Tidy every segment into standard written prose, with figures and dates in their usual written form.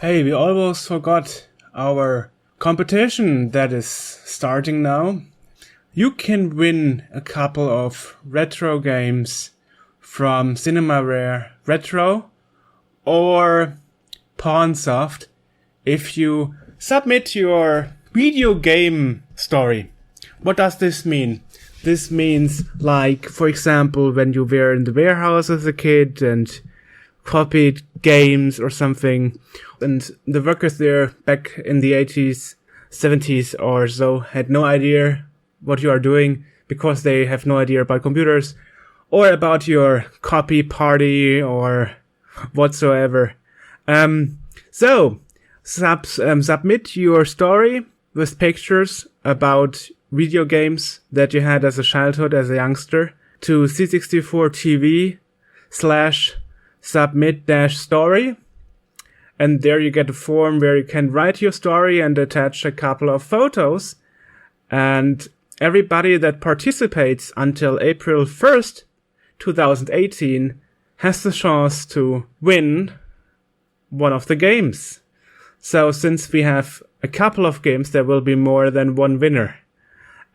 Hey, we almost forgot our competition that is starting now. You can win a couple of retro games from CinemaRare Retro or Pawnsoft if you submit your video game story. What does this mean? This means, like, for example, when you were in the warehouse as a kid and copied games or something, and the workers there back in the 80s, 70s or so had no idea what you are doing because they have no idea about computers or about your copy party or whatsoever. So submit your story with pictures about video games that you had as a childhood, as a youngster, to c64tv/submit-story. And there you get a form where you can write your story and attach a couple of photos. And everybody that participates until April 1st, 2018, has the chance to win one of the games. So since we have a couple of games, there will be more than one winner.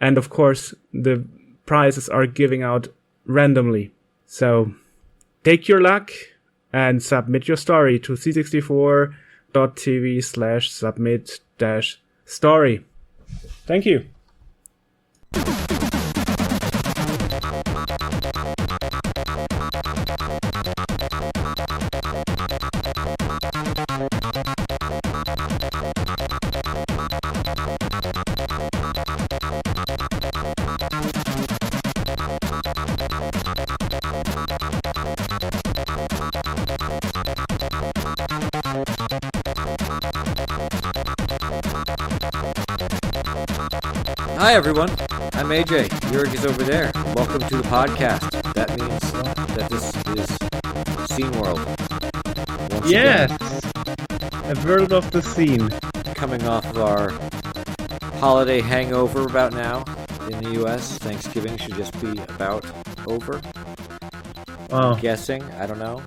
And of course, the prizes are giving out randomly. So take your luck and submit your story to c64.tv/submit-story. Thank you. Hi everyone, I'm AJ. Joerg is over there. Welcome to the podcast. That means that this is Scene World. Once yes, again, a world of the scene. coming off of our holiday hangover about now in the U.S. Thanksgiving should just be about over. I'm guessing. I don't know.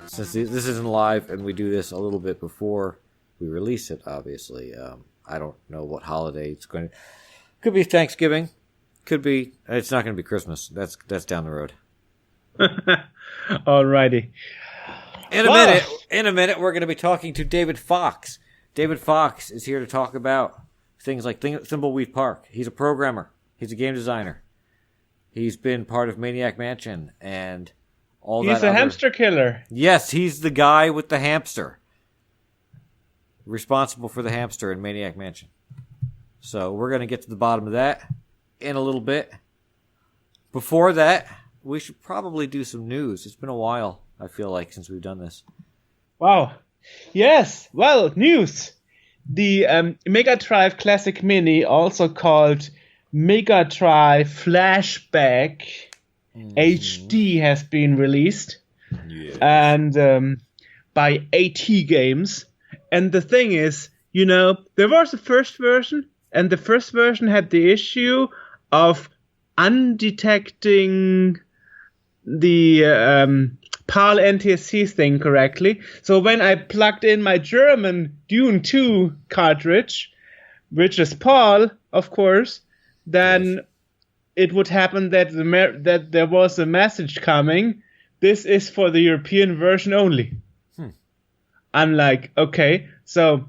Since this isn't live and we do this a little bit before we release it, obviously. I don't know what holiday it's going to... Could be Thanksgiving. Could be... It's not going to be Christmas. That's down the road. Alrighty. In a minute, we're going to be talking to David Fox. David Fox is here to talk about things like Thimbleweed Park. He's a programmer. He's a game designer. He's been part of Maniac Mansion and all that. He's a hamster killer. Yes, he's the guy with the hamster. Responsible for the hamster in Maniac Mansion. So we're going to get to the bottom of that in a little bit. Before that, we should probably do some news. It's been a while, I feel like, since we've done this. Wow. Yes. Well, news. The Mega Drive Classic Mini, also called Mega Drive Flashback HD, has been released. Yes. And by AT Games. And the thing is, there was a first version, and the first version had the issue of undetecting the PAL NTSC thing correctly. So when I plugged in my German Dune 2 cartridge, which is PAL, of course, then it would happen that that there was a message coming. This is for the European version only. I'm like, okay, so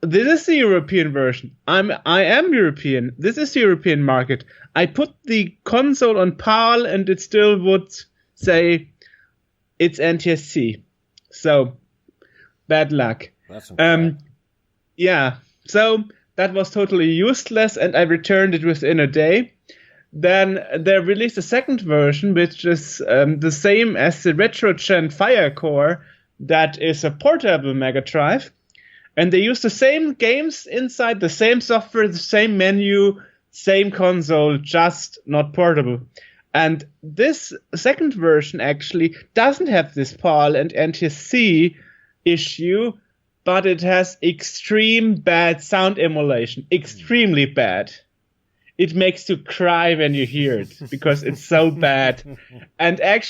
this is the European version. I am European. This is the European market. I put the console on PAL and it still would say it's NTSC. So bad luck. That's yeah. So that was totally useless, and I returned it within a day. Then they released a second version, which is the same as the RetroGen Firecore. That is a portable Mega Drive, and they use the same games inside, the same software, the same menu, same console, just not portable. And this second version actually doesn't have this PAL and NTSC issue, but it has extreme bad sound emulation, extremely bad. it makes you cry when you hear it because it's so bad. And I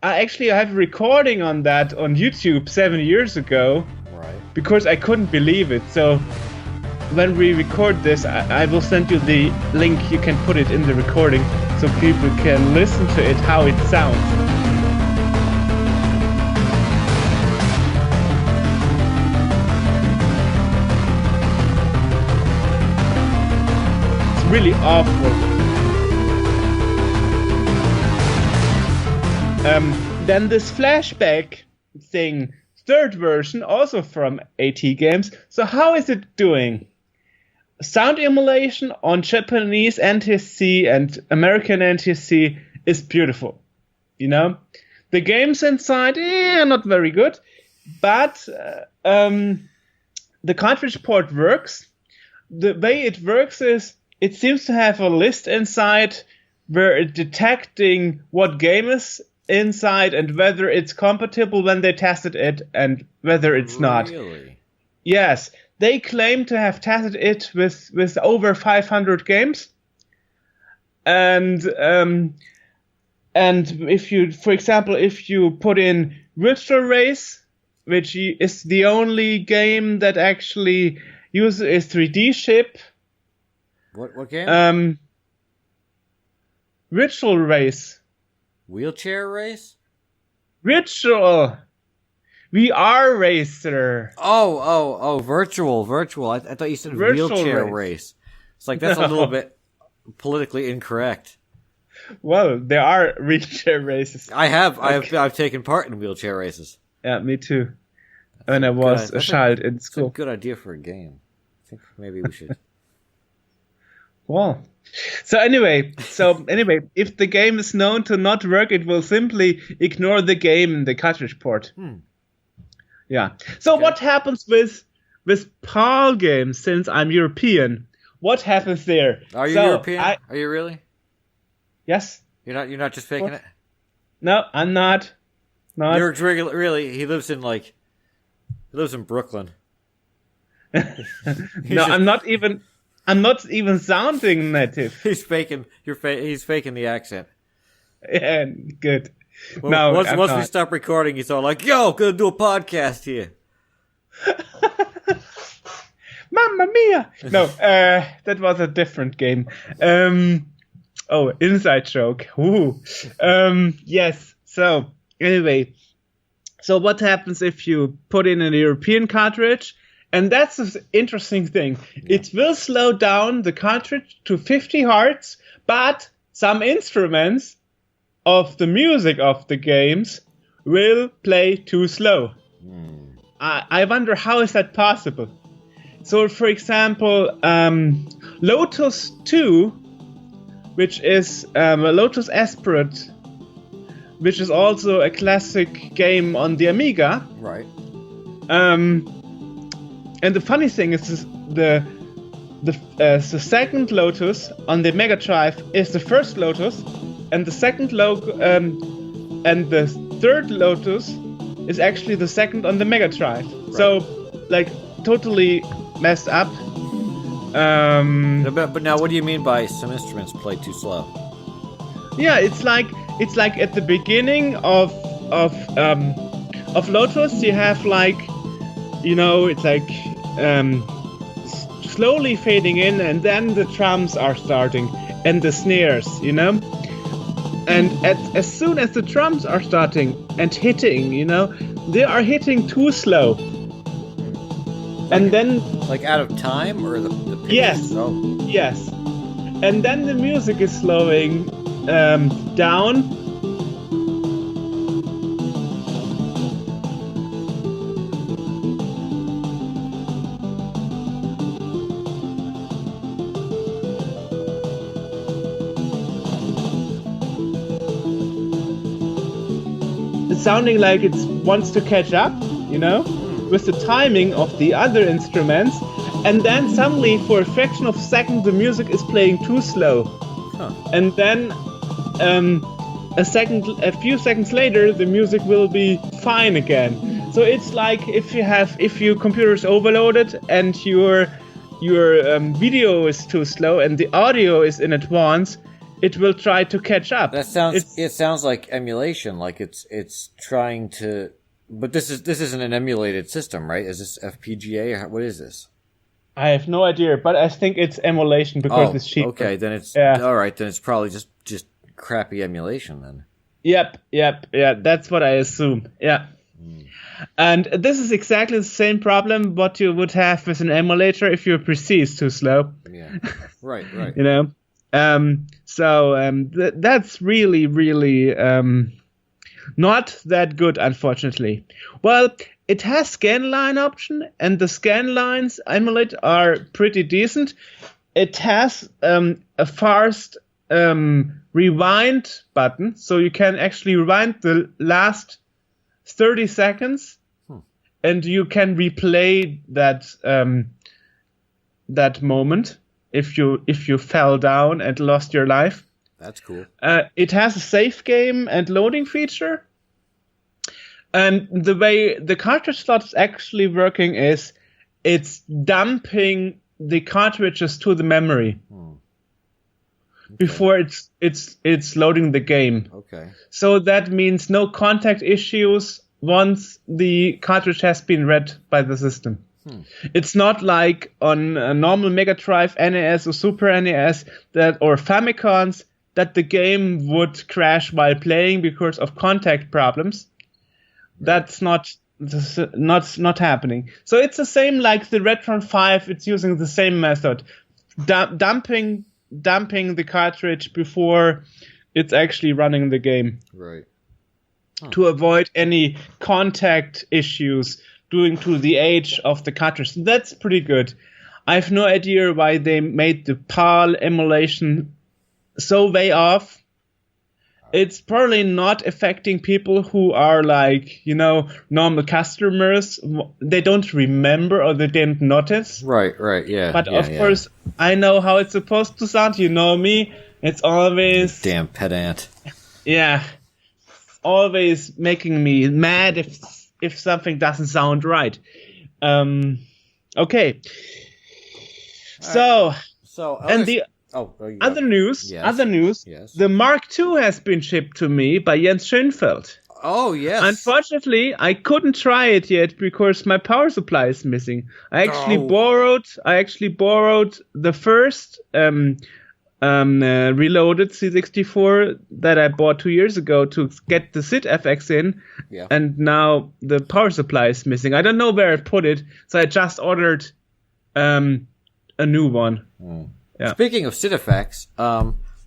have a recording on that on YouTube 7 years ago, right? Because I couldn't believe it. So when we record this, I will send you the link. You can put it in the recording so people can listen to it, how it sounds. Really awful. Then this flashback thing, third version, also from AT Games. So how is it doing? Sound emulation on Japanese NTSC and American NTSC is beautiful. You know, the games inside, not very good, but the cartridge port works. The way it works is, it seems to have a list inside where it's detecting what game is inside and whether it's compatible when they tested it and whether it's not. Really? Yes. They claim to have tested it with over 500 games. And if you, for example, if you put in Virtual Race, which is the only game that actually uses a 3D chip. What game? Virtual Race. Wheelchair race? Virtual. VR Racer. Oh, virtual. I thought you said wheelchair race. It's like, that's a little bit politically incorrect. Well, there are wheelchair races. I've taken part in wheelchair races. Yeah, me too. When I was a child in school. That's a good idea for a game. I think maybe we should. Well, so anyway, if the game is known to not work, it will simply ignore the game in the cartridge port. Yeah. So what happens with PAL games? Since I'm European, what happens there? Are you European? Are you really? Yes. You're not just faking it. No, I'm not. Joerg's really. He lives in Brooklyn. No, I'm not even sounding native. He's faking. He's faking the accent. Yeah, good. Well, no, once we stop recording, he's all like, "Yo, gonna do a podcast here." Mamma mia! No, that was a different game. Inside joke. Ooh. Yes. So anyway, so what happens if you put in a European cartridge? And that's an interesting thing. It will slow down the cartridge to 50 Hz, but some instruments of the music of the games will play too slow. I wonder, how is that possible? So, for example, Lotus 2, which is Lotus Esprit, which is also a classic game on the Amiga. Right. And the funny thing is, the second Lotus on the Mega Drive is the first Lotus, and the third Lotus is actually the second on the Mega Drive. Right. So, totally messed up. But now, what do you mean by some instruments play too slow? Yeah, it's like at the beginning of Lotus, you have it's slowly fading in, and then the drums are starting and the snares, and as soon as the drums are starting and hitting, they are hitting too slow. And then out of time, or the pitch? Yes. Oh. Yes. And then the music is slowing down. It's sounding like it wants to catch up, with the timing of the other instruments, and then suddenly, for a fraction of a second, the music is playing too slow. And then a few seconds later, the music will be fine again. So it's like if your computer is overloaded and your your video is too slow and the audio is in advance, it will try to catch up. It sounds like emulation, like it's trying to. But this isn't an emulated system, right? Is this FPGA or what is this? I have no idea, but I think it's emulation because it's cheap. Okay, then it's all right. Then it's probably just crappy emulation then. Yep. That's what I assume. Yeah. And this is exactly the same problem what you would have with an emulator if your PC is too slow. Yeah. Right. That's really not that good, unfortunately. Well, it has scan line option, and the scan lines emulate are pretty decent. It has a fast rewind button, so you can actually rewind the last 30 seconds, and you can replay that moment if you fell down and lost your life. That's cool. It has a save game and loading feature. And the way the cartridge slot is actually working is it's dumping the cartridges to the memory before it's loading the game. Okay. So that means no contact issues once the cartridge has been read by the system. It's not like on a normal Mega Drive, NES, or Super NES or Famicons that the game would crash while playing because of contact problems. That's not happening. So it's the same like the Retron 5. It's using the same method, dumping the cartridge before it's actually running the game. Right. To avoid any contact issues due to the age of the cartridge. That's pretty good. I have no idea why they made the PAL emulation so way off. It's probably not affecting people who are normal customers. They don't remember or they didn't notice. Right, yeah. But of course, I know how it's supposed to sound. You know me. It's always... Damn pedant. Yeah. Always making me mad if something doesn't sound right. Okay. Other news. Yes. The Mark II has been shipped to me by Jens Schönfeld. Oh, yes. Unfortunately, I couldn't try it yet because my power supply is missing. I actually borrowed the first reloaded C64 that I bought 2 years ago to get the SID FX in, and now the power supply is missing. I don't know where I put it, so I just ordered a new one. Yeah. Speaking of SID FX,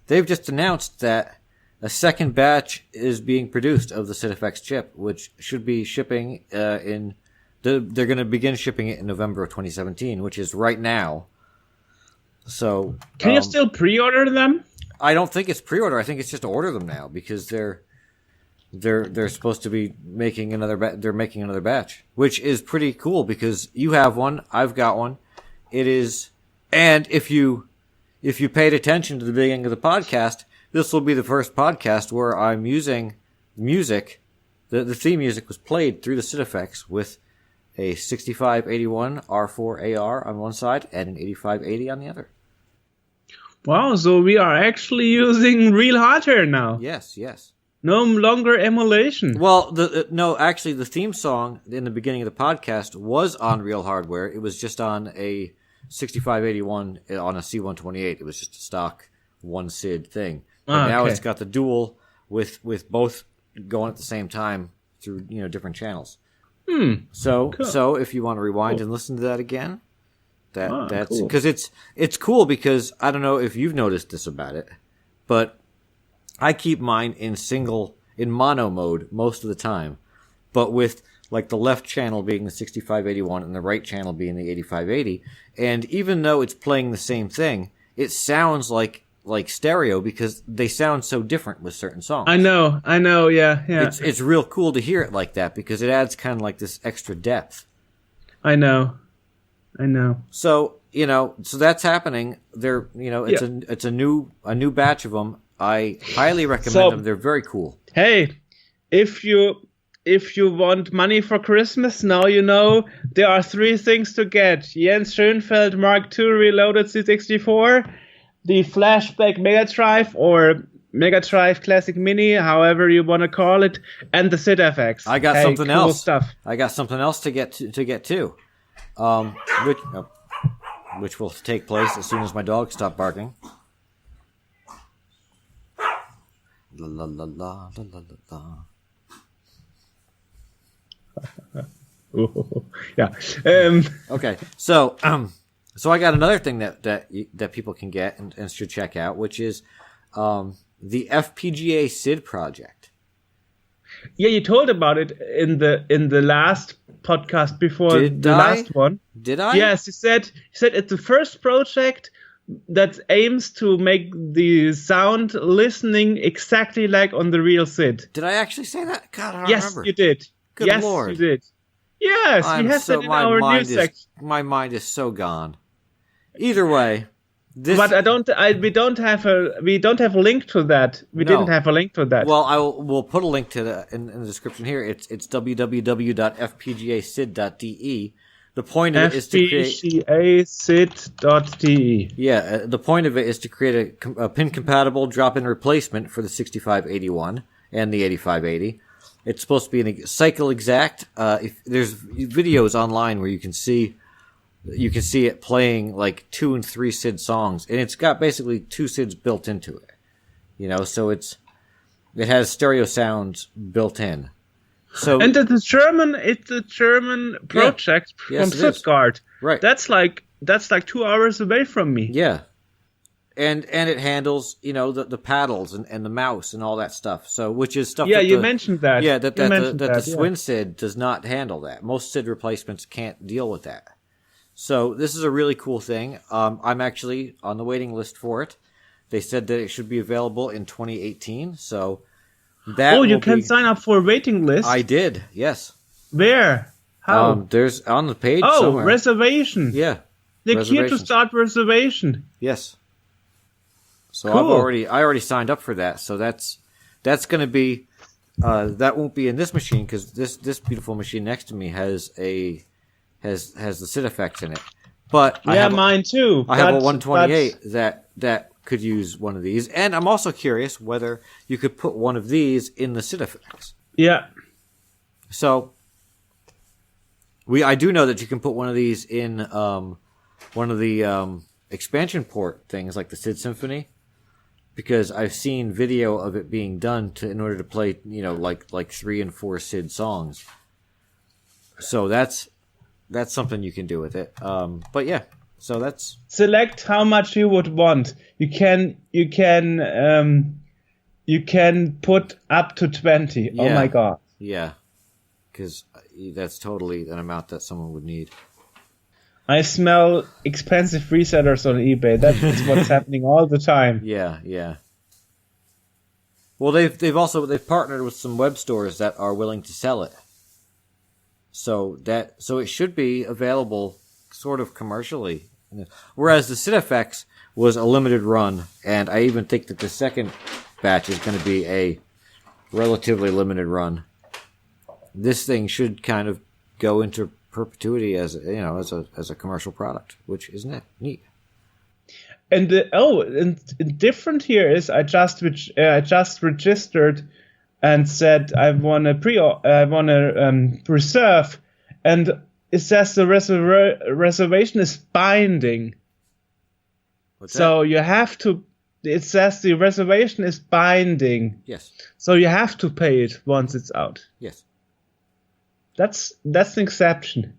they've just announced that a second batch is being produced of the SID FX chip, which should be shipping they're going to begin shipping it in November of 2017, which is right now. So can you still pre-order them? I don't think it's pre-order. I think it's just order them now because they're supposed to be making they're making another batch, which is pretty cool because you have one, I've got one. It is, and if you paid attention to the beginning of the podcast, this will be the first podcast where I'm using music. The theme music was played through the SID FX with a 6581 R4 AR on one side and an 8580 on the other. Wow, so we are actually using real hardware now. Yes. No longer emulation. Well, actually the theme song in the beginning of the podcast was on real hardware. It was just on a 6581 on a C128. It was just a stock one SID thing. But now it's got the dual with both going at the same time through different channels. So cool. So if you want to rewind and listen to that again, that's cool. because it's cool because I don't know if you've noticed this about it, but I keep mine in mono mode most of the time, but with like the left channel being the 6581 and the right channel being the 8580, and even though it's playing the same thing, it sounds like stereo because they sound so different with certain songs. I know, yeah. It's real cool to hear it like that because it adds kind of like this extra depth. I know. So, so that's happening. They're, it's a new batch of them. I highly recommend them. They're very cool. Hey, if you if you want money for Christmas, now you know there are 3 things to get. Jens Schoenfeld Mark II Reloaded C64, the Flashback Mega Drive or Mega Drive Classic Mini, however you want to call it, and the SidFX. I got something cool else. Stuff. I got something else to get to. Which will take place as soon as my dog stops barking. La la la la la la la. Yeah. Okay. So I got another thing that people can get and should check out, which is the FPGA SID project. Yeah, you told about it in the last podcast before last one. Did I? Yes, you said it's the first project that aims to make the sound listening exactly like on the real SID. Did I actually say that? God, I don't remember. Yes, you did. Good yes, Lord. you did. Yes, we have that in our news section. My mind is so gone. Either way, but we don't have a link to that. We didn't have a link to that. Well, we'll put a link to that in the description here. It's www.fpgasid.de. The point of it is to create fpgasid.de. Yeah, the point of it is to create a pin-compatible drop-in replacement for the 6581 and the 8580. It's supposed to be a cycle exact. If there's videos online where you can see it playing like 2 and 3 SID songs, and it's got basically 2 SIDs built into it. So it has stereo sounds built in. So and it's a German project from Stuttgart. Right. That's like 2 hours away from me. Yeah. And it handles, the paddles and the mouse and all that stuff. So which is stuff. Yeah, you mentioned that. Yeah, that the Swin SID does not handle that. Most SID replacements can't deal with that. So this is a really cool thing. I'm actually on the waiting list for it. They said that it should be available in 2018. So that you can sign up for a waiting list. I did. Yes. Where? How? There's on the page. Oh, somewhere. Reservation. Yeah. Click here to start reservation. Yes. So cool. I already signed up for that. So that's going to be that won't be in this machine because this beautiful machine next to me has the SID effects in it. But mine too. I have a 128 that could use one of these, and I'm also curious whether you could put one of these in the SID effects. Yeah. So I do know that you can put one of these in one of the expansion port things like the SID Symphony, because I've seen video of it being done in order to play like 3 and 4 SID songs. So that's something you can do with it. But yeah, so that's select how much you would want. You can put up to 20. Yeah. Oh my god. Yeah, because that's totally an amount that someone would need. I smell expensive resellers on eBay. That's what's happening all the time. Yeah, yeah. Well, they've partnered with some web stores that are willing to sell it. So it should be available sort of commercially. Whereas the SidFX was a limited run, and I even think that the second batch is going to be a relatively limited run. This thing should kind of go into perpetuity as a commercial product, which isn't it neat? And different here is I just registered and said I want to reserve, and it says the reservation is binding. What's so that? You have to. It says the reservation is binding. Yes. So you have to pay it once it's out. Yes. That's an exception.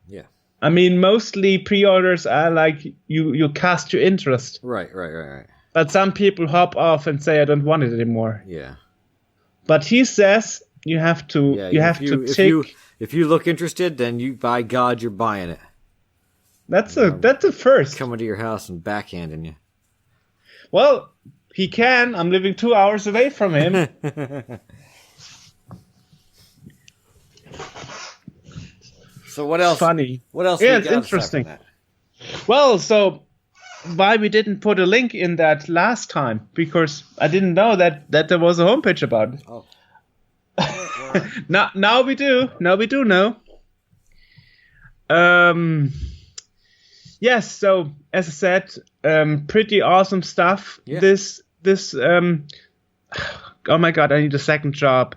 Yeah. I mean, mostly pre-orders are like you cast your interest. Right. But some people hop off and say I don't want it anymore. Yeah. But he says you have to. Yeah, you have to take. If you look interested, then by God, you're buying it. That's a first. Coming to your house and backhanding you. Well, he can. I'm living 2 hours away from him. So what else? Funny. What else? Yeah, it's interesting. Well, so why we didn't put a link in that last time? Because I didn't know that there was a homepage about it. Oh. Now we do. Now we do know. Yes. So as I said, pretty awesome stuff. Yeah. This. Oh my God! I need a second job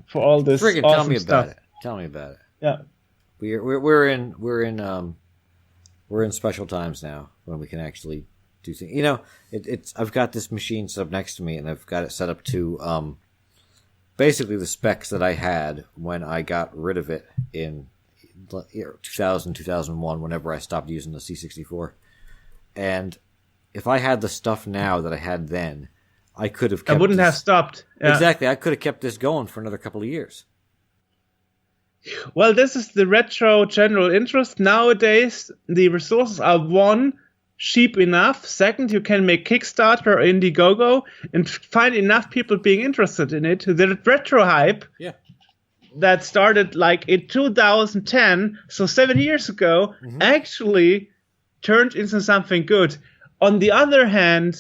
for all this Friggin' awesome stuff. Tell me about it. Yeah. We're in special times now when we can actually do things. You know, it's I've got this machine set up next to me, and I've got it set up to basically the specs that I had when I got rid of it in 2000, 2001, whenever I stopped using the C64. And if I had the stuff now that I had then, I could have kept I wouldn't have stopped. Yeah. Exactly. I could have kept this going for another couple of years. Well, this is the retro general interest. Nowadays, the resources are one, cheap enough. Second, you can make Kickstarter or Indiegogo and find enough people being interested in it. The retro hype that started like in 2010, so 7 years ago, actually turned into something good. On the other hand,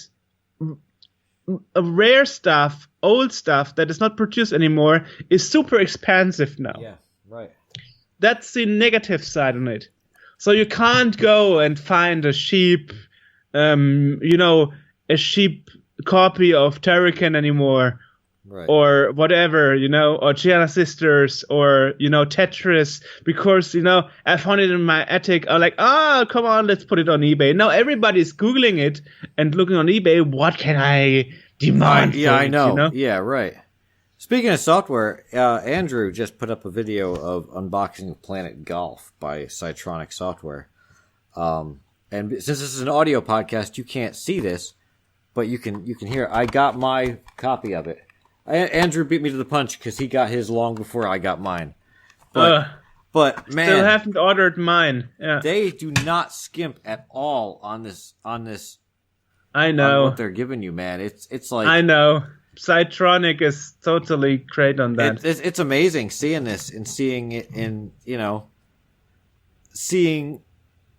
rare stuff, old stuff that is not produced anymore is super expensive now. Yeah, right. That's the negative side on it. So you can't go and find a cheap, a cheap copy of Turrican anymore. Right. Or whatever, or Gianna Sisters, or, Tetris, because, I found it in my attic. I'm like, come on, let's put it on eBay. Now everybody's Googling it and looking on eBay, what can I demand for I know. it, you know? Yeah, right. Speaking of software, Andrew just put up a video of unboxing of Planet Golf by Cytronic Software. And since this is an audio podcast, you can't see this, but you can hear. I got my copy of it. Andrew beat me to the punch because he got his long before I got mine. But man, still haven't ordered mine. Yeah. They do not skimp at all on this. I know on what they're giving you, man. It's like I know. Cytronic is totally great on that. It's amazing seeing this and seeing it in seeing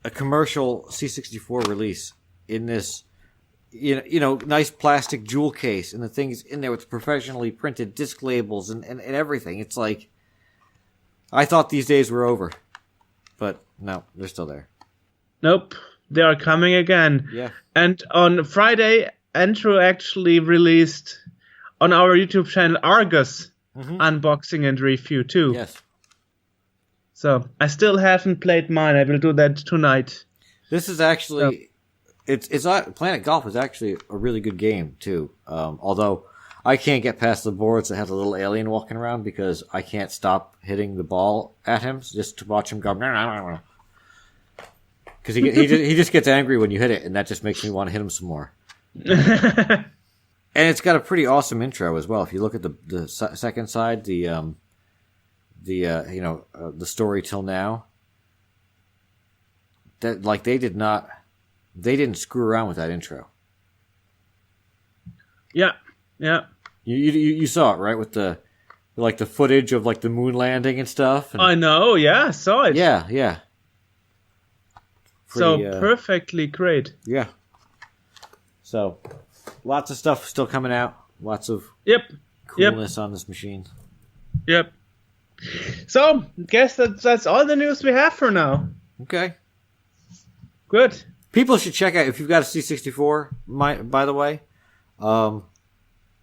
a commercial C64 release in this. Nice plastic jewel case and the things in there with professionally printed disc labels and everything. It's like, I thought these days were over, but no, they're still there. Nope, they are coming again. Yeah. And on Friday, Andrew actually released on our YouTube channel Argus unboxing and review too. Yes. So I still haven't played mine. I will do that tonight. This is actually. It's Planet Golf is actually a really good game too. Although I can't get past the boards that have the little alien walking around because I can't stop hitting the ball at him just to watch him go. Because he just gets angry when you hit it, and that just makes me want to hit him some more. And it's got a pretty awesome intro as well. If you look at the second side, the story till now, that like they didn't screw around with that intro. Yeah. You saw it, right? With the footage of like the moon landing and stuff. And, I know. Yeah, I saw it. Yeah. Pretty, perfectly great. Yeah. So, lots of stuff still coming out. Lots of coolness on this machine. Yep. So, guess that's all the news we have for now. Okay. Good. People should check out, if you've got a C64, by the way,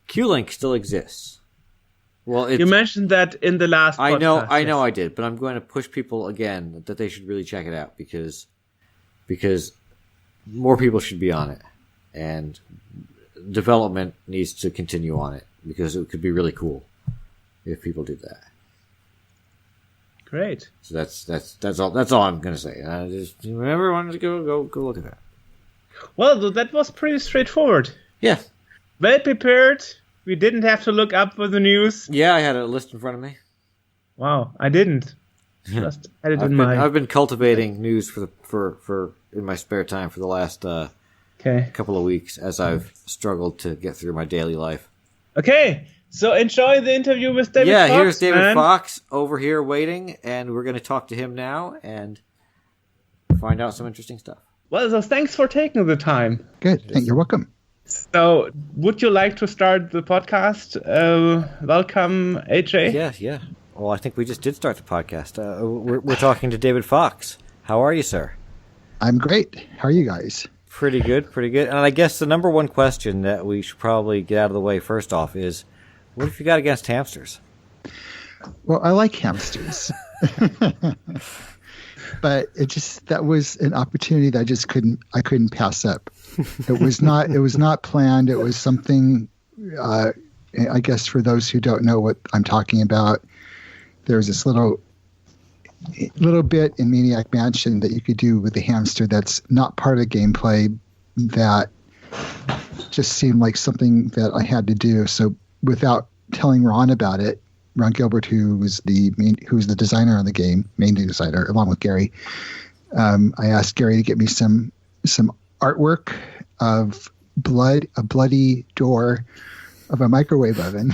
Q-Link still exists. Well, you mentioned that in the last podcast. I know I did, but I'm going to push people again that they should really check it out because more people should be on it, and development needs to continue on it because it could be really cool if people did that. Great. So that's all I'm going to say. Just remember, wanted to go look at that. Well, that was pretty straightforward. Yeah. Well prepared. We didn't have to look up for the news. Yeah, I had a list in front of me. Wow, I didn't. Just had it in mind. I've been cultivating news for in my spare time for the last couple of weeks as I've struggled to get through my daily life. Okay. So enjoy the interview with David Fox. Yeah, here's David Fox over here waiting, and we're going to talk to him now and find out some interesting stuff. Well, so thanks for taking the time. Good. You're welcome. So, would you like to start the podcast? Welcome, AJ. Yeah. Well, I think we just did start the podcast. We're talking to David Fox. How are you, sir? I'm great. How are you guys? Pretty good, pretty good. And I guess the number one question that we should probably get out of the way first off is, what have you got against hamsters? Well, I like hamsters. But that was an opportunity that I couldn't pass up. It was not planned. It was something, I guess for those who don't know what I'm talking about, there's this little bit in Maniac Mansion that you could do with the hamster that's not part of the gameplay that just seemed like something that I had to do. So without telling Ron about it, Ron Gilbert, who was the designer on the game, main designer, along with Gary, I asked Gary to get me some artwork of a bloody door of a microwave oven,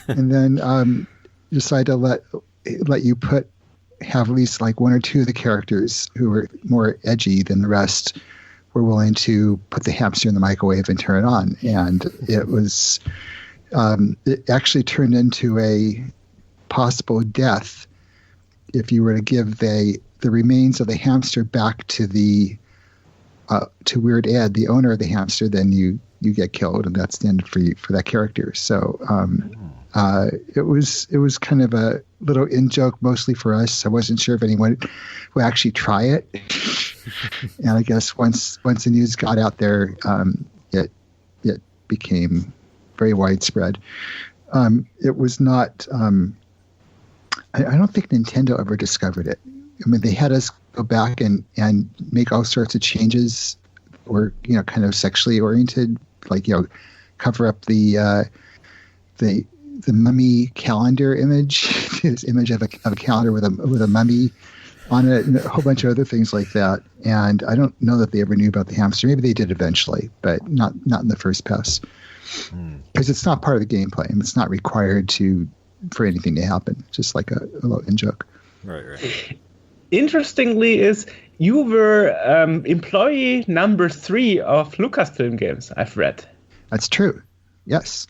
and then decided to let you have at least like one or two of the characters who were more edgy than the rest were willing to put the hamster in the microwave and turn it on, and it was. It actually turned into a possible death if you were to give the remains of the hamster back to Weird Ed, the owner of the hamster. Then you get killed, and that's the end for that character. So it was kind of a little in joke, mostly for us. I wasn't sure if anyone would actually try it, and I guess once the news got out there, it became very widespread. It was not. I don't think Nintendo ever discovered it. I mean, they had us go back and make all sorts of changes, or kind of sexually oriented, like cover up the mummy calendar image, this image of a calendar with a mummy on it, and a whole bunch of other things like that. And I don't know that they ever knew about the hamster. Maybe they did eventually, but not in the first pass. Because it's not part of the gameplay, and it's not required for anything to happen. Just like a little in joke. Right. Interestingly, is you were employee number 3 of Lucasfilm Games. I've read. That's true. Yes,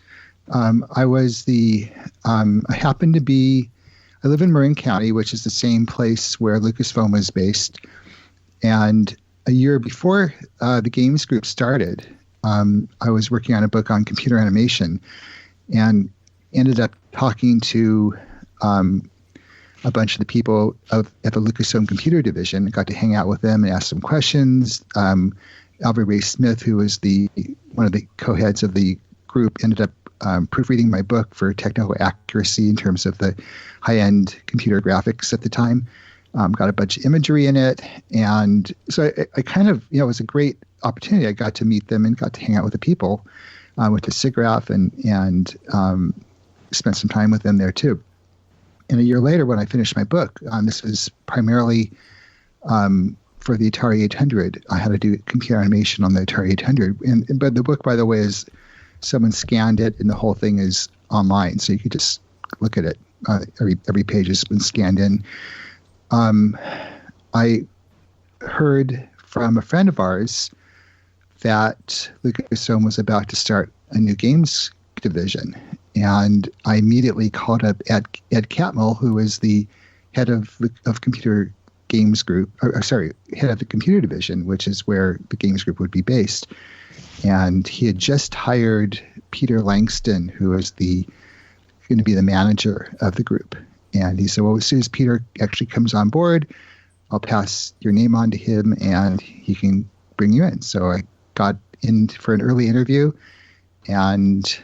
I was I happened to be. I live in Marin County, which is the same place where Lucasfilm was based, and a year before the games group started. I was working on a book on computer animation, and ended up talking to a bunch of the people at the Lucasfilm Computer Division. I got to hang out with them and ask some questions. Albert Ray Smith, who was one of the co-heads of the group, ended up proofreading my book for technical accuracy in terms of the high-end computer graphics at the time. Got a bunch of imagery in it, and so I kind of, it was a great opportunity. I got to meet them and got to hang out with the people. Went to SIGGRAPH and spent some time with them there too. And a year later, when I finished my book, this was primarily for the Atari 800. I had to do computer animation on the Atari 800. But the book, by the way, is someone scanned it, and the whole thing is online, so you could just look at it. Every page has been scanned in. I heard from a friend of ours that Lucasfilm was about to start a new games division, and I immediately called up Ed Catmull, who is the head of computer games group, head of the computer division, which is where the games group would be based. And he had just hired Peter Langston, who is going to be the manager of the group. And he said, well, as soon as Peter actually comes on board, I'll pass your name on to him and he can bring you in. So I got in for an early interview, and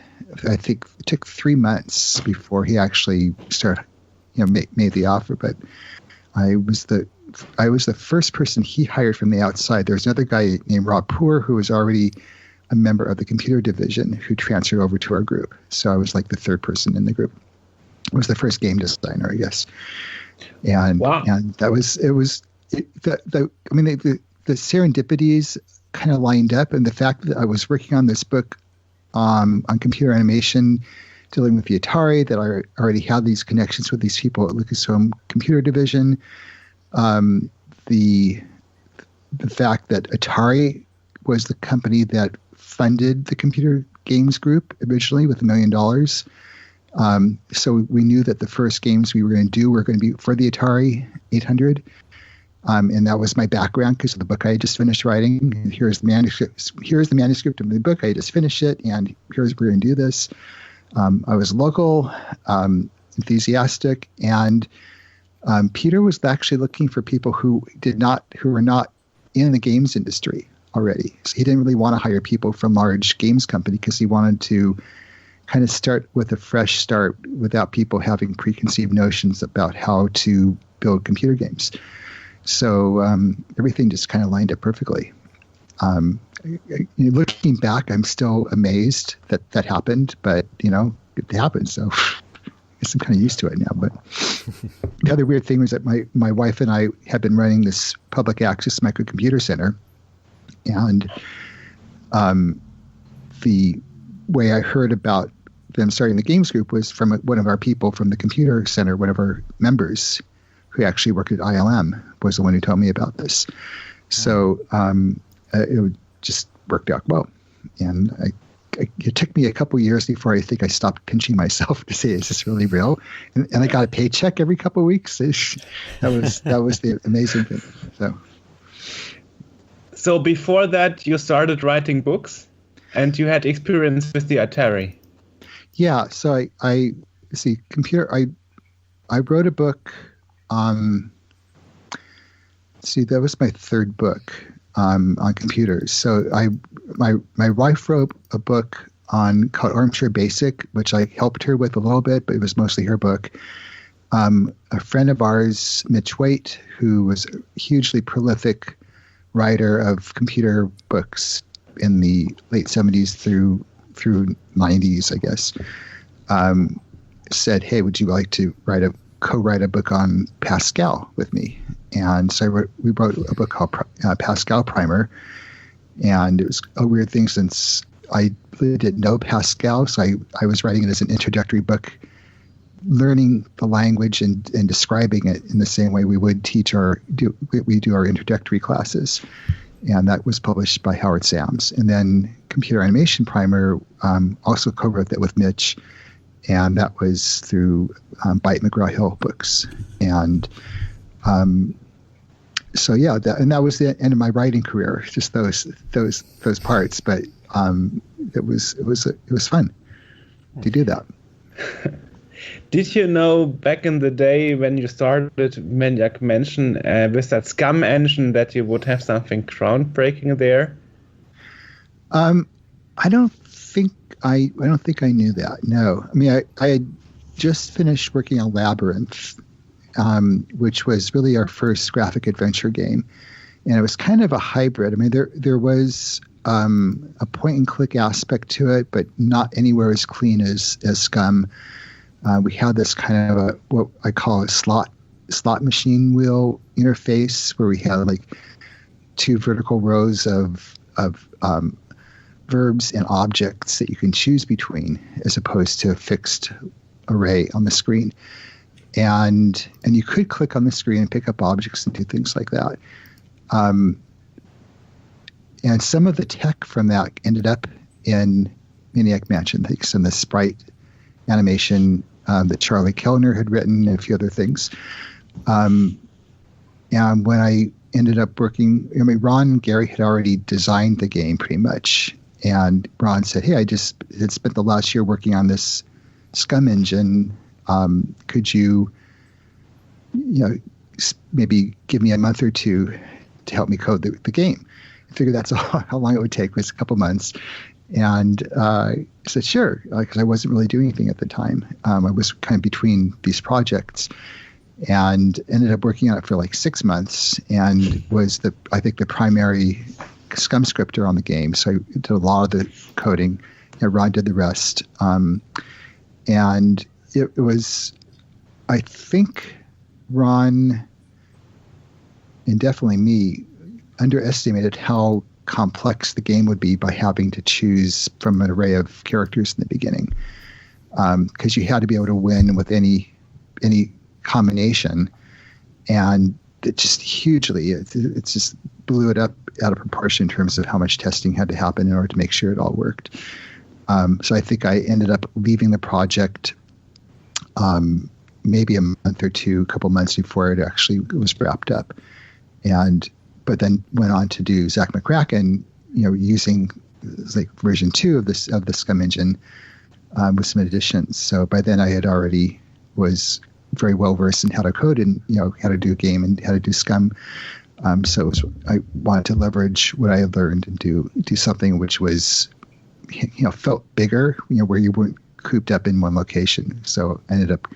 I think it took 3 months before he actually made the offer. But I was the first person he hired from the outside. There was another guy named Rob Poor who was already a member of the computer division who transferred over to our group. So I was like the third person in the group. I was the first game designer, I guess. And wow. And that was the serendipities kind of lined up, and the fact that I was working on this book on computer animation, dealing with the Atari, that I already had these connections with these people at Lucasfilm Computer Division, the fact that Atari was the company that funded the computer games group originally with $1 million. So we knew that the first games we were going to do were going to be for the Atari 800. And that was my background because of the book I had just finished writing. And here's the manuscript of the book. I just finished it, and here's we're going to do this. I was local, enthusiastic, and Peter was actually looking for people who were not in the games industry already. So he didn't really want to hire people from large games company because he wanted to kind of start with a fresh start without people having preconceived notions about how to build computer games. So everything just kind of lined up perfectly. Looking back, I'm still amazed that happened, but it happened. So I guess I'm kind of used to it now. But the other weird thing was that my wife and I had been running this public access microcomputer center, and the way I heard about them starting the games group was from one of our people from the computer center, one of our members who actually worked at ILM was the one who told me about this. So it just worked out well. And it took me a couple years before I think I stopped pinching myself to say, is this really real? And I got a paycheck every couple of weeks. That was the amazing thing. So before that, you started writing books and you had experience with the Atari. Yeah. So I wrote a book. That was my third book on computers. So my wife wrote a book called Armchair Basic, which I helped her with a little bit, but it was mostly her book. A friend of ours, Mitch Waite, who was a hugely prolific writer of computer books in the late 70s through 90s, I guess, said, "Hey, would you like to co-write a book on Pascal with me?" And so we wrote a book called Pascal Primer. And it was a weird thing since I really didn't know Pascal. So I was writing it as an introductory book, learning the language and describing it in the same way we would we do our introductory classes. And that was published by Howard Sams. And then Computer Animation Primer, also co-wrote that with Mitch. And that was through Byte McGraw-Hill Books. And so yeah, that was the end of my writing career. Just those parts, but it was fun to do that. Did you know back in the day when you started, when you mentioned with that Scum engine that you would have something groundbreaking there? I don't think I knew that. No, I mean I had just finished working on Labyrinth, which was really our first graphic adventure game, and it was kind of a hybrid. I mean there was a point and click aspect to it, but not anywhere as clean as Scum. We had this kind of what I call a slot machine wheel interface where we had like two vertical rows of verbs and objects that you can choose between, as opposed to a fixed array on the screen. And you could click on the screen and pick up objects and do things like that. And some of the tech from that ended up in Maniac Mansion, like some of the sprite animation that Charlie Kellner had written and a few other things. And when I ended up working, Ron and Gary had already designed the game pretty much. And Ron said, "Hey, I just had spent the last year working on this Scum engine. Could you maybe give me a month or two to help me code the game?" I figured that's how long it would take, was a couple months. And I said, sure, because I wasn't really doing anything at the time. I was kind of between these projects, and ended up working on it for like 6 months, and was I think the primary Scum scripter on the game. So I did a lot of the coding, and Ron did the rest. And it was, I think, Ron and definitely me underestimated how complex the game would be by having to choose from an array of characters in the beginning, because you had to be able to win with any combination, and it just it just blew it up out of proportion in terms of how much testing had to happen in order to make sure it all worked. So I think I ended up leaving the project maybe a month or two, a couple months before it actually was wrapped up. But then went on to do Zach McCracken, using like version 2 of the Scum engine with some additions. So by then I had already was very well versed in how to code and how to do a game and how to do Scum. So I wanted to leverage what I had learned and do something which was felt bigger, where you weren't cooped up in one location. So I ended up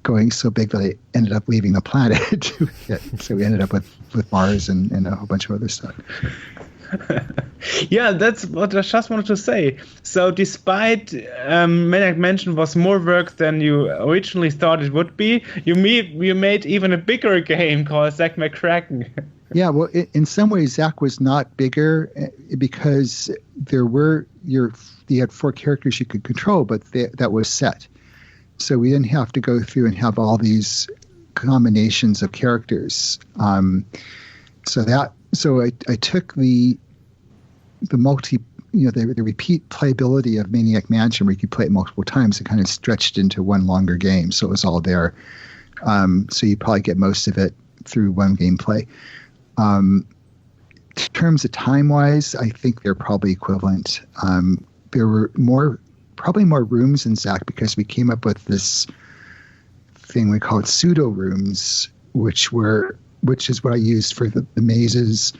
going so big that I ended up leaving the planet. So we ended up with Mars and a whole bunch of other stuff. Yeah, that's what I just wanted to say. So despite Maniac Mansion was more work than you originally thought it would be, you made even a bigger game called Zack McCracken. Yeah, well, in some ways, Zach was not bigger because you had 4 characters you could control, but that was set. So we didn't have to go through and have all these combinations of characters. So I took the multi, the repeat playability of Maniac Mansion, where you could play it multiple times, and kind of stretched into one longer game. So it was all there. So you probably get most of it through one gameplay. In terms of time-wise, I think they're probably equivalent. There were probably more rooms in Zach because we came up with this thing we called pseudo rooms, which is what I used for the mazes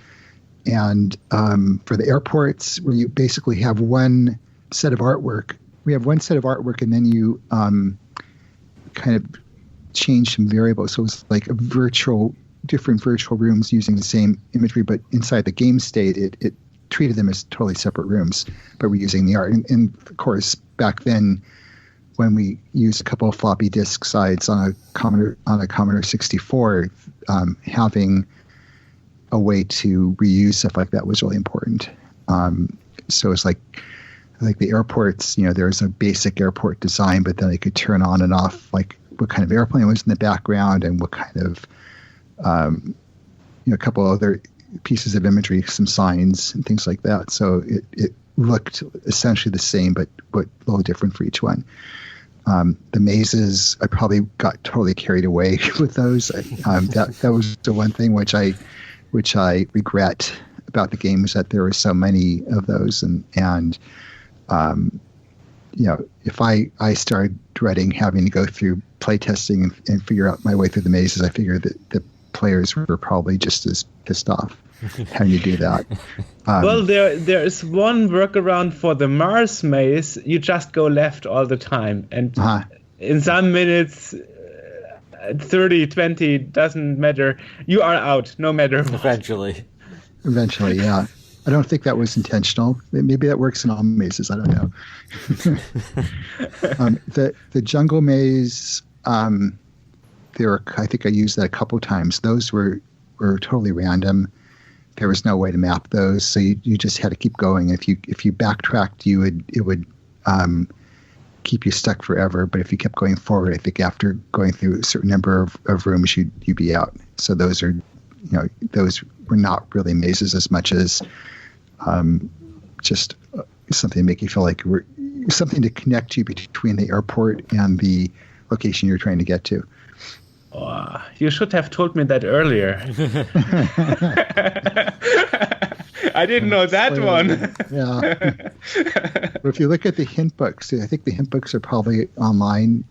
and for the airports, where you basically have one set of artwork. We have one set of artwork, and then you kind of change some variables. So it's like different virtual rooms using the same imagery, but inside the game state, it treated them as totally separate rooms, but we're using the art. And of course, back then, when we used a couple of floppy disk sides on a Commodore 64, having a way to reuse stuff like that was really important. So it's like the airports, there's a basic airport design, but then they could turn on and off, like what kind of airplane was in the background and what kind of, a couple other pieces of imagery, some signs and things like that. So it looked essentially the same, but a little different for each one. The mazes, I probably got totally carried away with those. That was the one thing which I regret about the game, is that there were so many of those, and if I started dreading having to go through playtesting and figure out my way through the mazes, I figured that the players were probably just as pissed off having to do that. Well, there is one workaround for the Mars maze. You just go left all the time, and in some minutes, 30, 20, doesn't matter. You are out, no matter what. Eventually, yeah. I don't think that was intentional. Maybe that works in all mazes. I don't know. The jungle maze, I think I used that a couple times. Those were totally random. There was no way to map those, so you just had to keep going. If you backtracked, it would keep you stuck forever. But if you kept going forward, I think after going through a certain number of rooms, you'd be out. So those were not really mazes as much as just something to make you feel like something to connect you between the airport and the location you're trying to get to. Oh, you should have told me that earlier. I didn't know that one. Yeah. But if you look at the hint books, I think the hint books are probably online.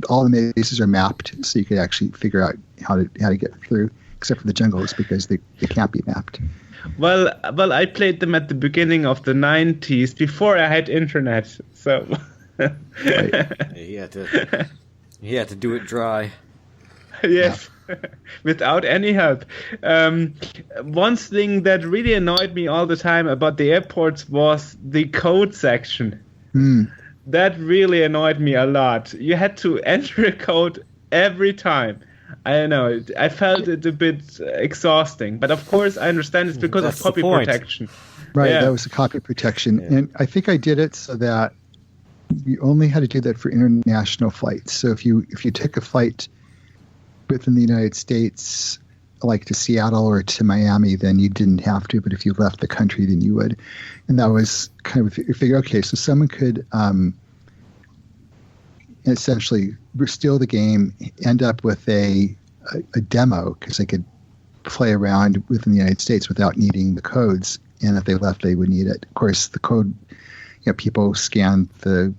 All the mazes are mapped, so you could actually figure out how to get through, except for the jungles, because they can't be mapped. Well, I played them at the beginning of the 90s, before I had internet, so... Right. He had to do it dry. Yes, yeah. Without any help. One thing that really annoyed me all the time about the airports was the code section. That really annoyed me a lot. You had to enter a code every time. I don't know. I felt it a bit exhausting. But of course, I understand it's because of copy protection. Right, yeah. That was the copy protection. Yeah. And I think I did it so that you only had to do that for international flights. So if you took a flight within the United States, like to Seattle or to Miami, then you didn't have to. But if you left the country, then you would. And that was kind of, you figure, okay, so someone could essentially steal the game, end up with a demo because they could play around within the United States without needing the codes. And if they left, they would need it. Of course, the code, people scanned the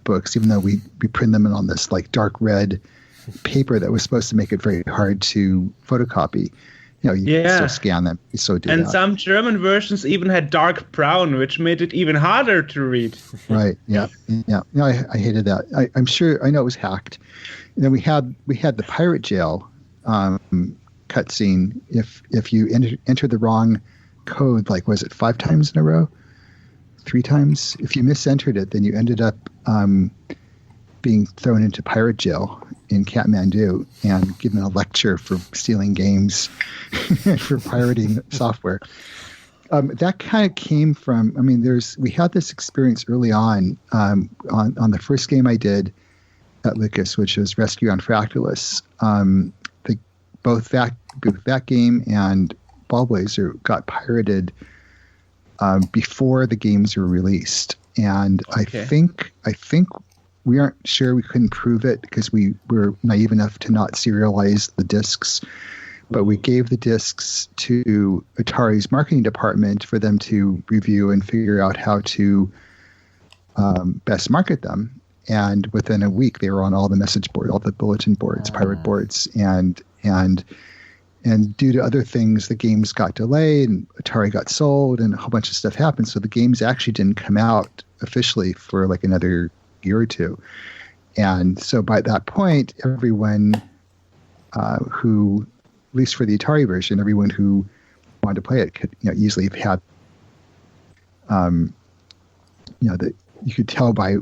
books, even though we print them on this like dark red paper that was supposed to make it very hard to photocopy. You could still scan them. You still do and that. Some German versions even had dark brown, which made it even harder to read. Right. Yeah. Yeah. No, I hated that. I'm sure. I know it was hacked. And then we had the pirate jail cutscene. If you enter the wrong code, like was it 5 times in a row, 3 times? If you misentered it, then you ended up being thrown into pirate jail in Kathmandu and given a lecture for stealing games, for pirating software. That kind of came from. We had this experience early on the first game I did at Lucas, which was Rescue on Fractalus. Both that game and Ballblazer got pirated before the games were released, and okay. I think we aren't sure. We couldn't prove it because we were naive enough to not serialize the discs, but we gave the discs to Atari's marketing department for them to review and figure out how to best market them. And within a week, they were on all the message board, all the bulletin boards, pirate boards, and due to other things, the games got delayed, and Atari got sold, and a whole bunch of stuff happened. So the games actually didn't come out officially for like another year or two. And so by that point, everyone who, at least for the Atari version, everyone who wanted to play it could easily have had, that you could tell by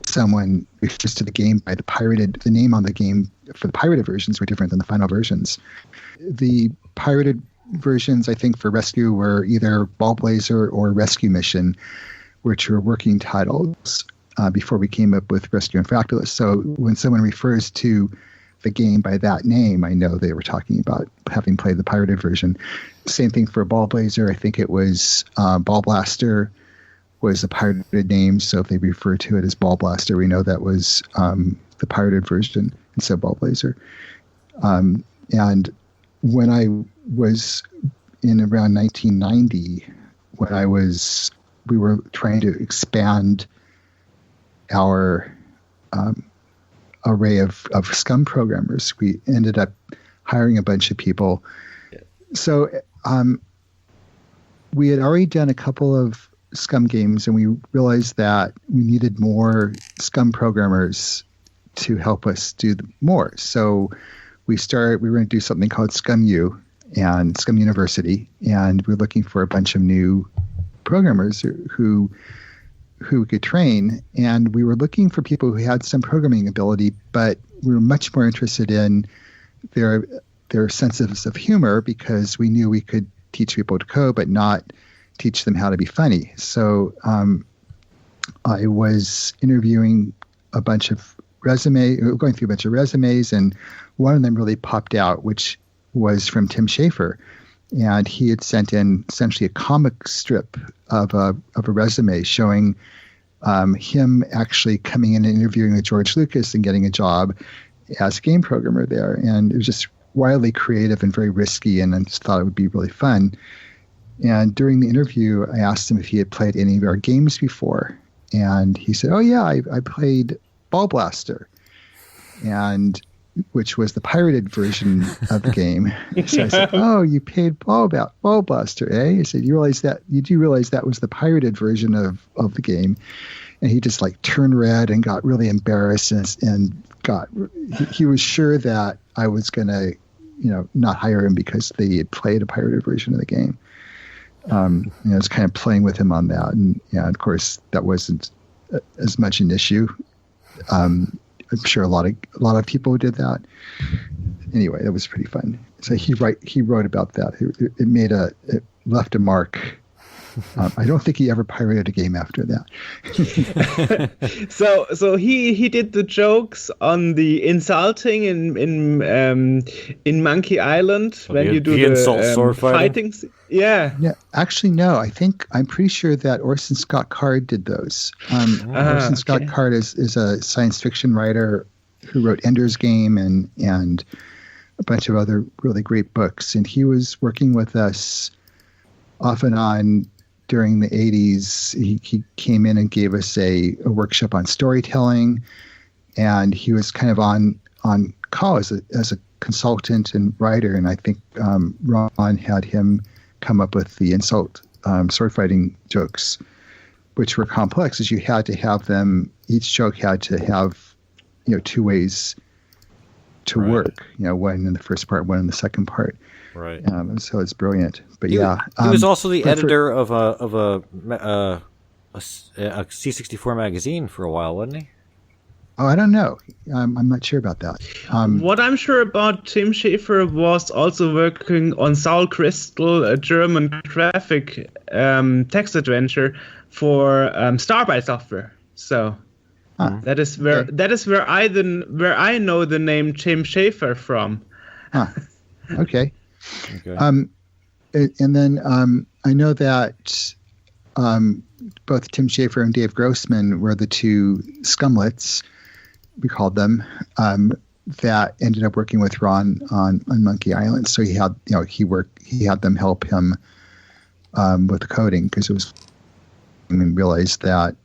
someone refers to the game by the name on the game for the pirated versions were different than the final versions. The pirated versions, I think, for Rescue were either Ballblazer or Rescue Mission, which were working titles before we came up with Rescue and Fractalus. So when someone refers to the game by that name, I know they were talking about having played the pirated version. Same thing for Ballblazer. I think it was Ball Blaster was the pirated name. So if they refer to it as Ball Blaster, we know that was the pirated version instead of Ballblazer. And when I was in around 1990, we were trying to expand our array of SCUM programmers. We ended up hiring a bunch of people. Yeah. So we had already done a couple of SCUM games, and we realized that we needed more SCUM programmers to help us do more. So we were going to do something called SCUM-U and SCUM University, and we're looking for a bunch of new programmers who could train. And we were looking for people who had some programming ability, but we were much more interested in their senses of humor, because we knew we could teach people to code, but not teach them how to be funny. So I was interviewing going through a bunch of resumes, and one of them really popped out, which was from Tim Schafer. And he had sent in essentially a comic strip of a resume showing him actually coming in and interviewing with George Lucas and getting a job as a game programmer there. And it was just wildly creative and very risky, and I just thought it would be really fun. And during the interview, I asked him if he had played any of our games before. And he said, "Oh, yeah, I played Ball Blaster," which was the pirated version of the game. So I said, "Oh, you played Ball Blaster, eh?" He said, "You do realize that was the pirated version of the game?" And he just like turned red and got really embarrassed, and he was sure that I was going to, not hire him because they had played a pirated version of the game. I was kind of playing with him on that, and of course that wasn't as much an issue. I'm sure a lot of people did that. Anyway, it was pretty fun. So he wrote about that. It left a mark I don't think he ever pirated a game after that. So he did the jokes on the insulting in Monkey Island when you do the insult sword fighting. Yeah. Yeah, actually, no. I'm pretty sure that Orson Scott Card did those. Orson Scott Card is a science fiction writer who wrote Ender's Game and a bunch of other really great books. And he was working with us off and on during the 80s. He came in and gave us a workshop on storytelling. And he was kind of on call as a consultant and writer. And I think Ron had him come up with the insult sword fighting jokes, which were complex, as you had to have them. Each joke had to have, two ways to work. One in the first part, one in the second part. Right. So it's brilliant. But he was also the editor of a C64 magazine for a while, wasn't he? Oh, I don't know. I'm not sure about that. What I'm sure about, Tim Schafer was also working on Saul Crystal, a German graphic text adventure for Starby Software. So that is where I know the name Tim Schafer from. Okay. And then I know that both Tim Schafer and Dave Grossman were the two scumlets, we called them, that ended up working with Ron on Monkey Island. So he had, he had them help him with the coding, because it was, realized that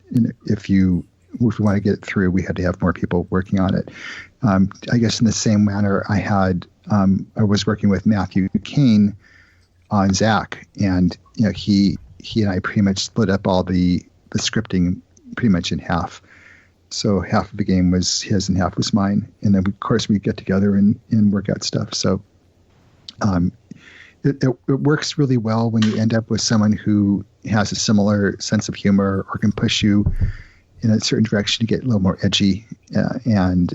if we want to get it through, we had to have more people working on it. I guess in the same manner, I was working with Matthew Kane on Zach, and he and I pretty much split up all the scripting pretty much in half. So half of the game was his and half was mine, and then of course we get together and work out stuff. So it works really well when you end up with someone who has a similar sense of humor or can push you in a certain direction to get a little more edgy. And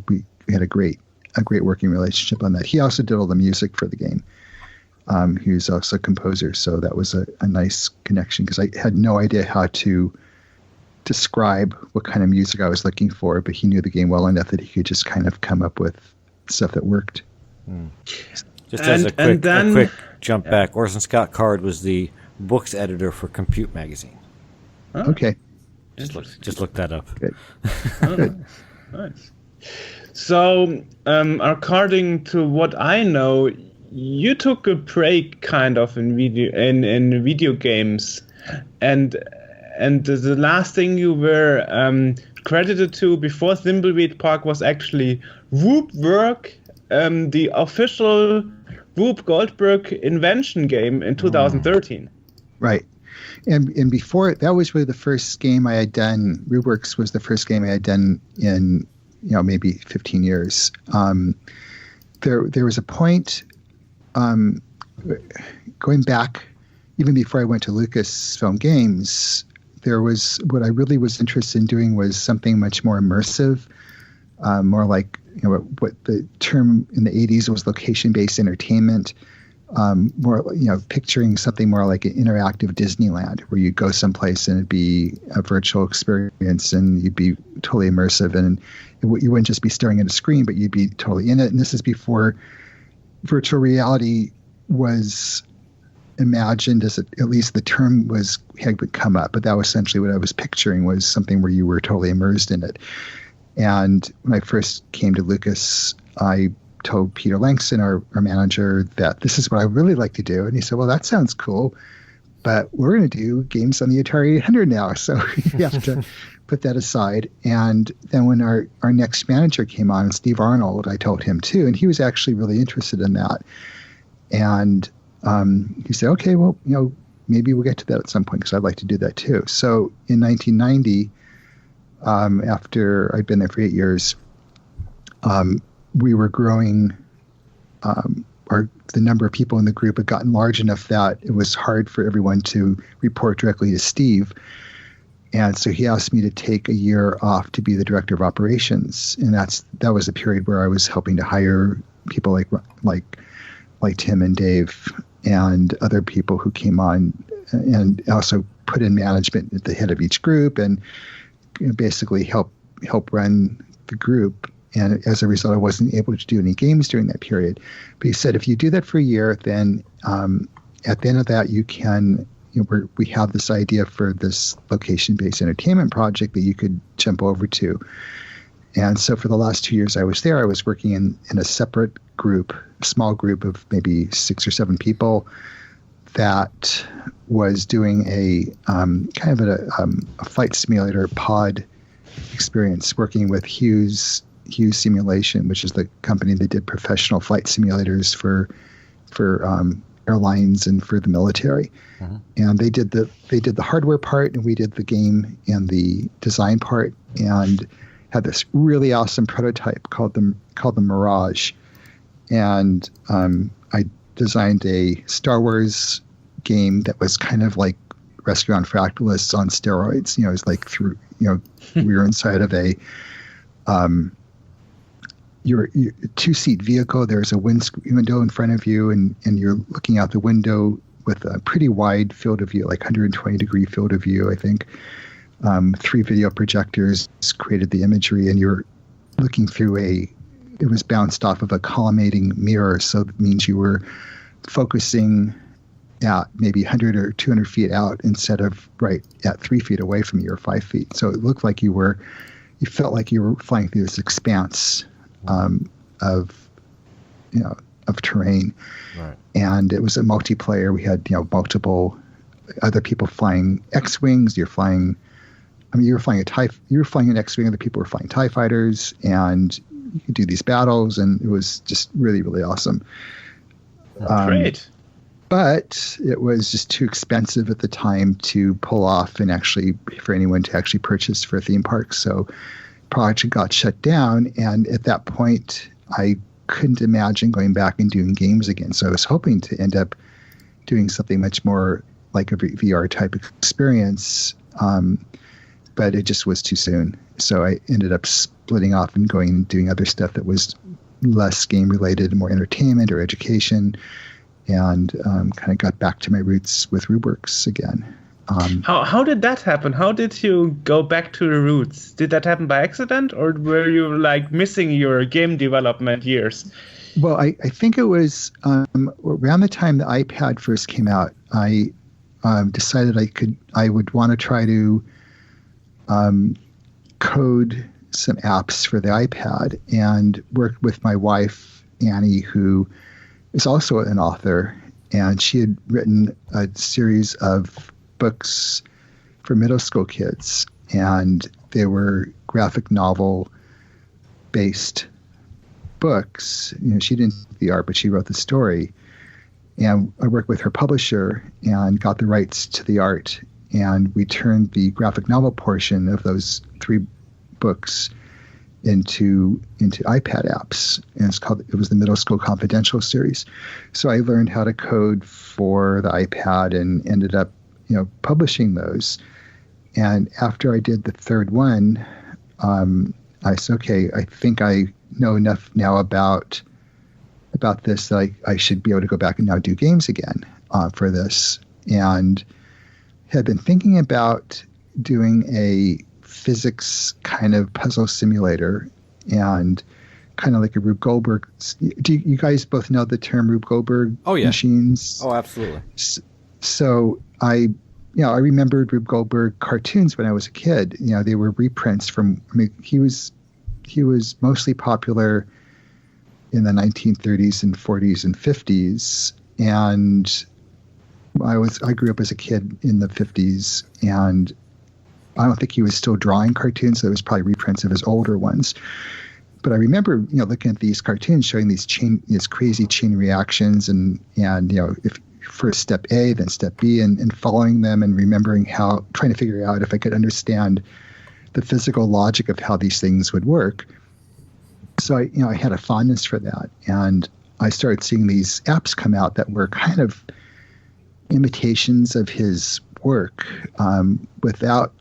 we had a great working relationship on that. He also did all the music for the game. He was also a composer, so that was a nice connection, because I had no idea how to describe what kind of music I was looking for, but he knew the game well enough that he could just kind of come up with stuff that worked. Just as a quick jump back, Orson Scott Card was the books editor for Compute magazine. Oh, okay. Just look that up. Good. Good. Nice. So, according to what I know, you took a break kind of in video games, and the last thing you were credited to before Thimbleweed Park was actually Whoop Work, the official Whoop Goldberg invention game in 2013. Right. And before, that was really the first game I had done. RubeWorks was the first game I had done in, maybe 15 years. There was a point going back, even before I went to Lucasfilm Games, there was, what I really was interested in doing was something much more immersive, more like, what the term in the 80s was location-based entertainment. More, picturing something more like an interactive Disneyland, where you go someplace and it'd be a virtual experience and you'd be totally immersive, and you wouldn't just be staring at a screen, but you'd be totally in it. And this is before virtual reality was imagined, as at least the term had come up, but that was essentially what I was picturing, was something where you were totally immersed in it. And when I first came to Lucas, I told Peter Langston, our manager, that this is what I really like to do. And he said, well, that sounds cool, but we're going to do games on the Atari 800 now, so you have to put that aside. And then when our next manager came on, Steve Arnold, I told him too, and he was actually really interested in that. And he said, okay, well, maybe we'll get to that at some point, because I'd like to do that too. So in 1990, after I'd been there for 8 years, we were growing, the number of people in the group had gotten large enough that it was hard for everyone to report directly to Steve. And so he asked me to take a year off to be the director of operations. And that was a period where I was helping to hire people like Tim and Dave and other people who came on and also put in management at the head of each group, and basically help run the group. And as a result, I wasn't able to do any games during that period. But he said, if you do that for a year, then at the end of that, you can, we have this idea for this location-based entertainment project that you could jump over to. And so for the last 2 years I was there, I was working in a separate group, a small group of maybe 6 or 7 people that was doing a kind of a flight simulator pod experience, working with Hughes Simulation, which is the company that did professional flight simulators for airlines and for the military. Uh-huh. And they did the hardware part, and we did the game and the design part, and had this really awesome prototype called the Mirage. And I designed a Star Wars game that was kind of like Restaurant Fractalus on steroids. It was like we were inside of a your 2-seat vehicle. There's a window in front of you, and you're looking out the window with a pretty wide field of view, like 120-degree field of view, I think. 3 video projectors created the imagery, and you're looking through it was bounced off of a collimating mirror, so that means you were focusing at maybe 100 or 200 feet out instead of right at 3 feet away from you or 5 feet. So it looked like you felt like you were flying through this expanse of terrain. Right. And it was a multiplayer. We had multiple other people flying X-wings. You were flying an X-wing. Other people were flying TIE fighters, and you could do these battles, and it was just really, really awesome. Great. But it was just too expensive at the time to pull off, and actually for anyone to actually purchase for a theme park. So project got shut down, and at that point I couldn't imagine going back and doing games again. So I was hoping to end up doing something much more like a VR type experience, but it just was too soon. So I ended up splitting off and going and doing other stuff that was less game related and more entertainment or education, and kind of got back to my roots with RubeWorks again. How did that happen? How did you go back to the roots? Did that happen by accident, or were you like missing your game development years? Well, I think it was around the time the iPad first came out. I decided I would want to try to code some apps for the iPad, and worked with my wife Annie, who is also an author, and she had written a series of books for middle school kids, and they were graphic novel based books. She didn't do the art, but she wrote the story, and I worked with her publisher and got the rights to the art, and we turned the graphic novel portion of those 3 books into iPad apps, and it was the Middle School Confidential series. So I learned how to code for the iPad and ended up publishing those. And after I did the 3rd one, I said, okay, I think I know enough now about this that I should be able to go back and now do games again for this. And had been thinking about doing a physics kind of puzzle simulator, and kind of like a Rube Goldberg. Do you guys both know the term Rube Goldberg machines? Oh, absolutely. So I remembered Rube Goldberg cartoons when I was a kid. They were reprints from. He was mostly popular in the 1930s and 40s and 50s, and I grew up as a kid in the 50s, and I don't think he was still drawing cartoons, so it was probably reprints of his older ones. But I remember, looking at these cartoons showing these crazy chain reactions, and if first step A, then step B, and following them and remembering trying to figure out if I could understand the physical logic of how these things would work. So I had a fondness for that, and I started seeing these apps come out that were kind of imitations of his work, without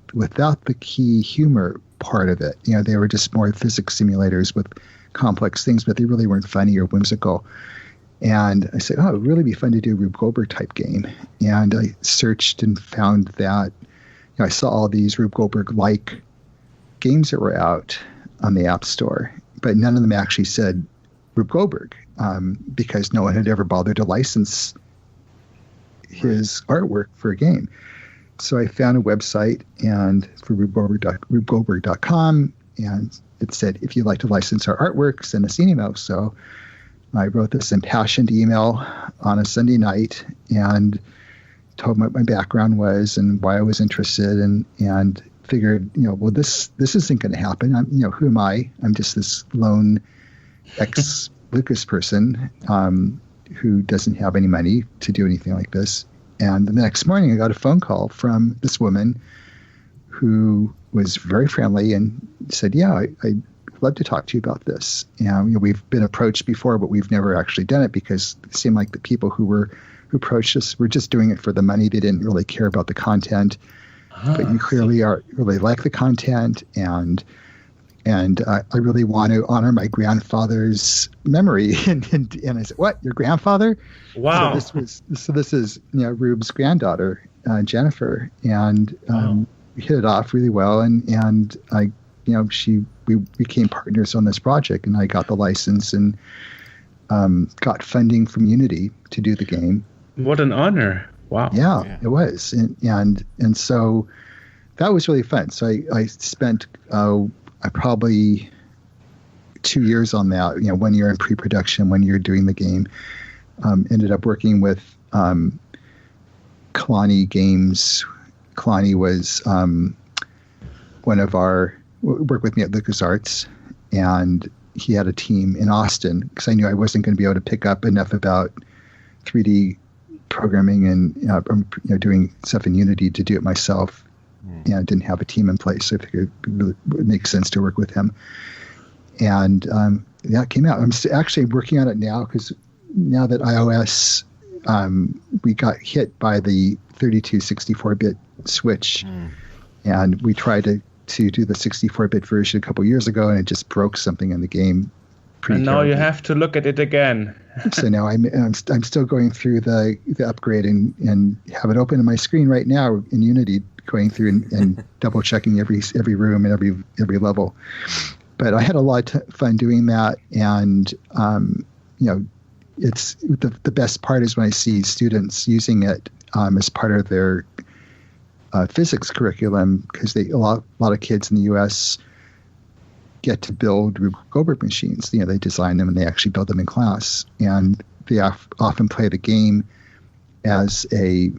the key humor part of it. They were just more physics simulators with complex things, but they really weren't funny or whimsical. And I said, oh, it would really be fun to do a Rube Goldberg type game. And I searched and found that I saw all these Rube Goldberg-like games that were out on the App Store, but none of them actually said Rube Goldberg, because no one had ever bothered to license his artwork for a game. So I found a website and for RubeGoldberg.com, and it said, if you'd like to license our artwork, send us an email. So I wrote this impassioned email on a Sunday night and told them what my background was and why I was interested, and figured, well, this isn't going to happen. Who am I? I'm just this lone ex-Lucas person who doesn't have any money to do anything like this. And the next morning I got a phone call from this woman who was very friendly and said, yeah, I'd love to talk to you about this. We've been approached before, but we've never actually done it because it seemed like the people who approached us were just doing it for the money. They didn't really care about the content. But you clearly really like the content, and I really want to honor my grandfather's memory. and I said, "What? Your grandfather?" Wow. So this is Rube's granddaughter, Jennifer, and we hit it off really well. And I, we became partners on this project, and I got the license and got funding from Unity to do the game. What an honor! Wow. Yeah, it was. And so that was really fun. So I spent probably 2 years on that, 1 year in pre-production, 1 year doing the game. Ended up working with Kalani Games. Kalani was worked with me at LucasArts, and he had a team in Austin because I knew I wasn't going to be able to pick up enough about 3D programming and doing stuff in Unity to do it myself. I didn't have a team in place, so I figured it would make sense to work with him. And that came out. I'm actually working on it now because now that iOS, we got hit by the 32 64-bit switch, and we tried to do the 64-bit version a couple years ago, and it just broke something in the game. And now you have to look at it again. So now I'm still going through the upgrade and have it open on my screen right now in Unity, going through and double checking every room and every level. But I had a lot of fun doing that, and it's the best part is when I see students using it as part of their physics curriculum, because a lot of kids in the U.S. get to build Rube Goldberg machines. They design them and they actually build them in class, and they often play the game as an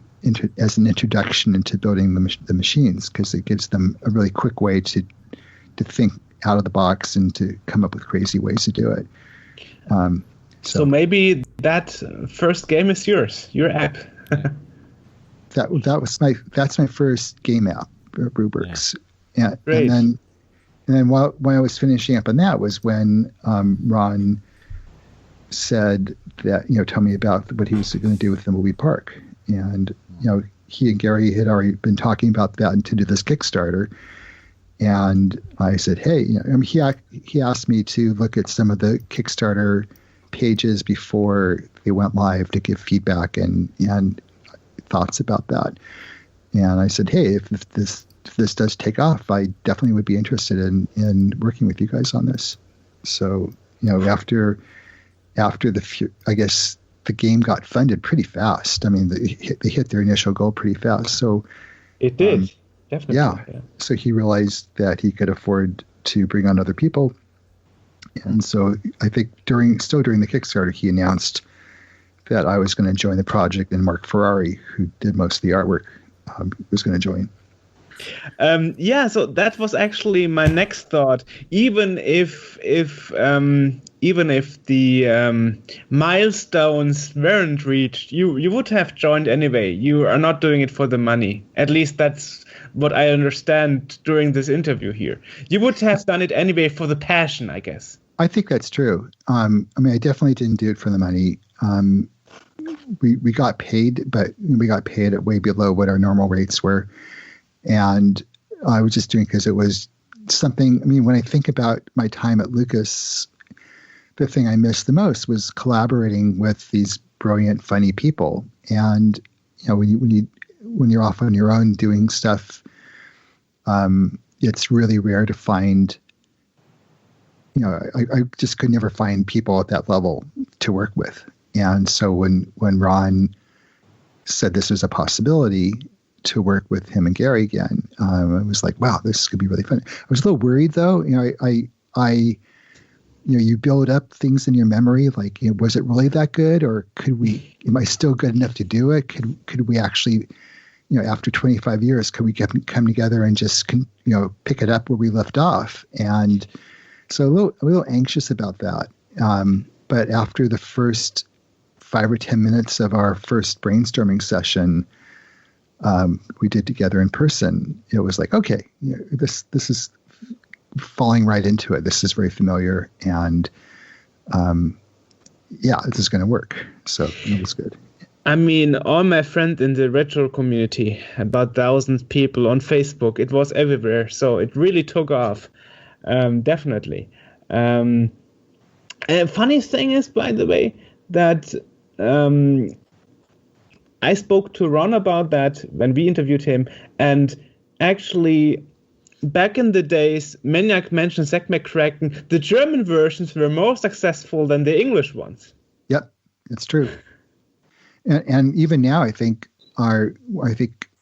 introduction into building the machines, because it gives them a really quick way to think out of the box and to come up with crazy ways to do it. So maybe that first game is yours, your app. That's my first game app, Rubrics. Yeah. Great. And then when I was finishing up on that was when Ron said that, tell me about what he was going to do with Thimbleweed Park. And, he and Gary had already been talking about that and to do this Kickstarter. And I said, hey, he asked me to look at some of the Kickstarter pages before they went live to give feedback and thoughts about that. And I said, hey, if this does take off, I definitely would be interested in working with you guys on this. So, after I guess the game got funded pretty fast. I mean, they hit their initial goal pretty fast. So it did. Definitely. Yeah. So he realized that he could afford to bring on other people. And so I think during the Kickstarter, he announced that I was going to join the project, and Mark Ferrari, who did most of the artwork, was going to join. So that was actually my next thought. Even if the milestones weren't reached, you would have joined anyway. You are not doing it for the money. At least that's what I understand during this interview here. You would have done it anyway for the passion, I guess. I think that's true. I definitely didn't do it for the money. We got paid, but we got paid at way below what our normal rates were. And I was just doing it because it was something. When I think about my time at Lucas, the thing I missed the most was collaborating with these brilliant, funny people. And when you're off on your own doing stuff, it's really rare to find. I just could never find people at that level to work with. And so when Ron said this was a possibility to work with him and Gary again, I was like, wow, this could be really fun. I was a little worried though. You build up things in your memory, like, was it really that good, or am I still good enough to do it? Could we actually, after 25 years, could we come together and just, pick it up where we left off? And so a little anxious about that. But after the first 5 or 10 minutes of our first brainstorming session, we did together in person. It was like, okay, this is falling right into it. This is very familiar, and this is going to work. So it was good. I mean, all my friends in the retro community, about 1,000 people on Facebook, it was everywhere. So it really took off. Definitely. And funny thing is, by the way, that I spoke to Ron about that when we interviewed him, and actually, back in the days, Maniac mentioned Zack McCracken, the German versions were more successful than the English ones. Yep, it's true. And even now, I think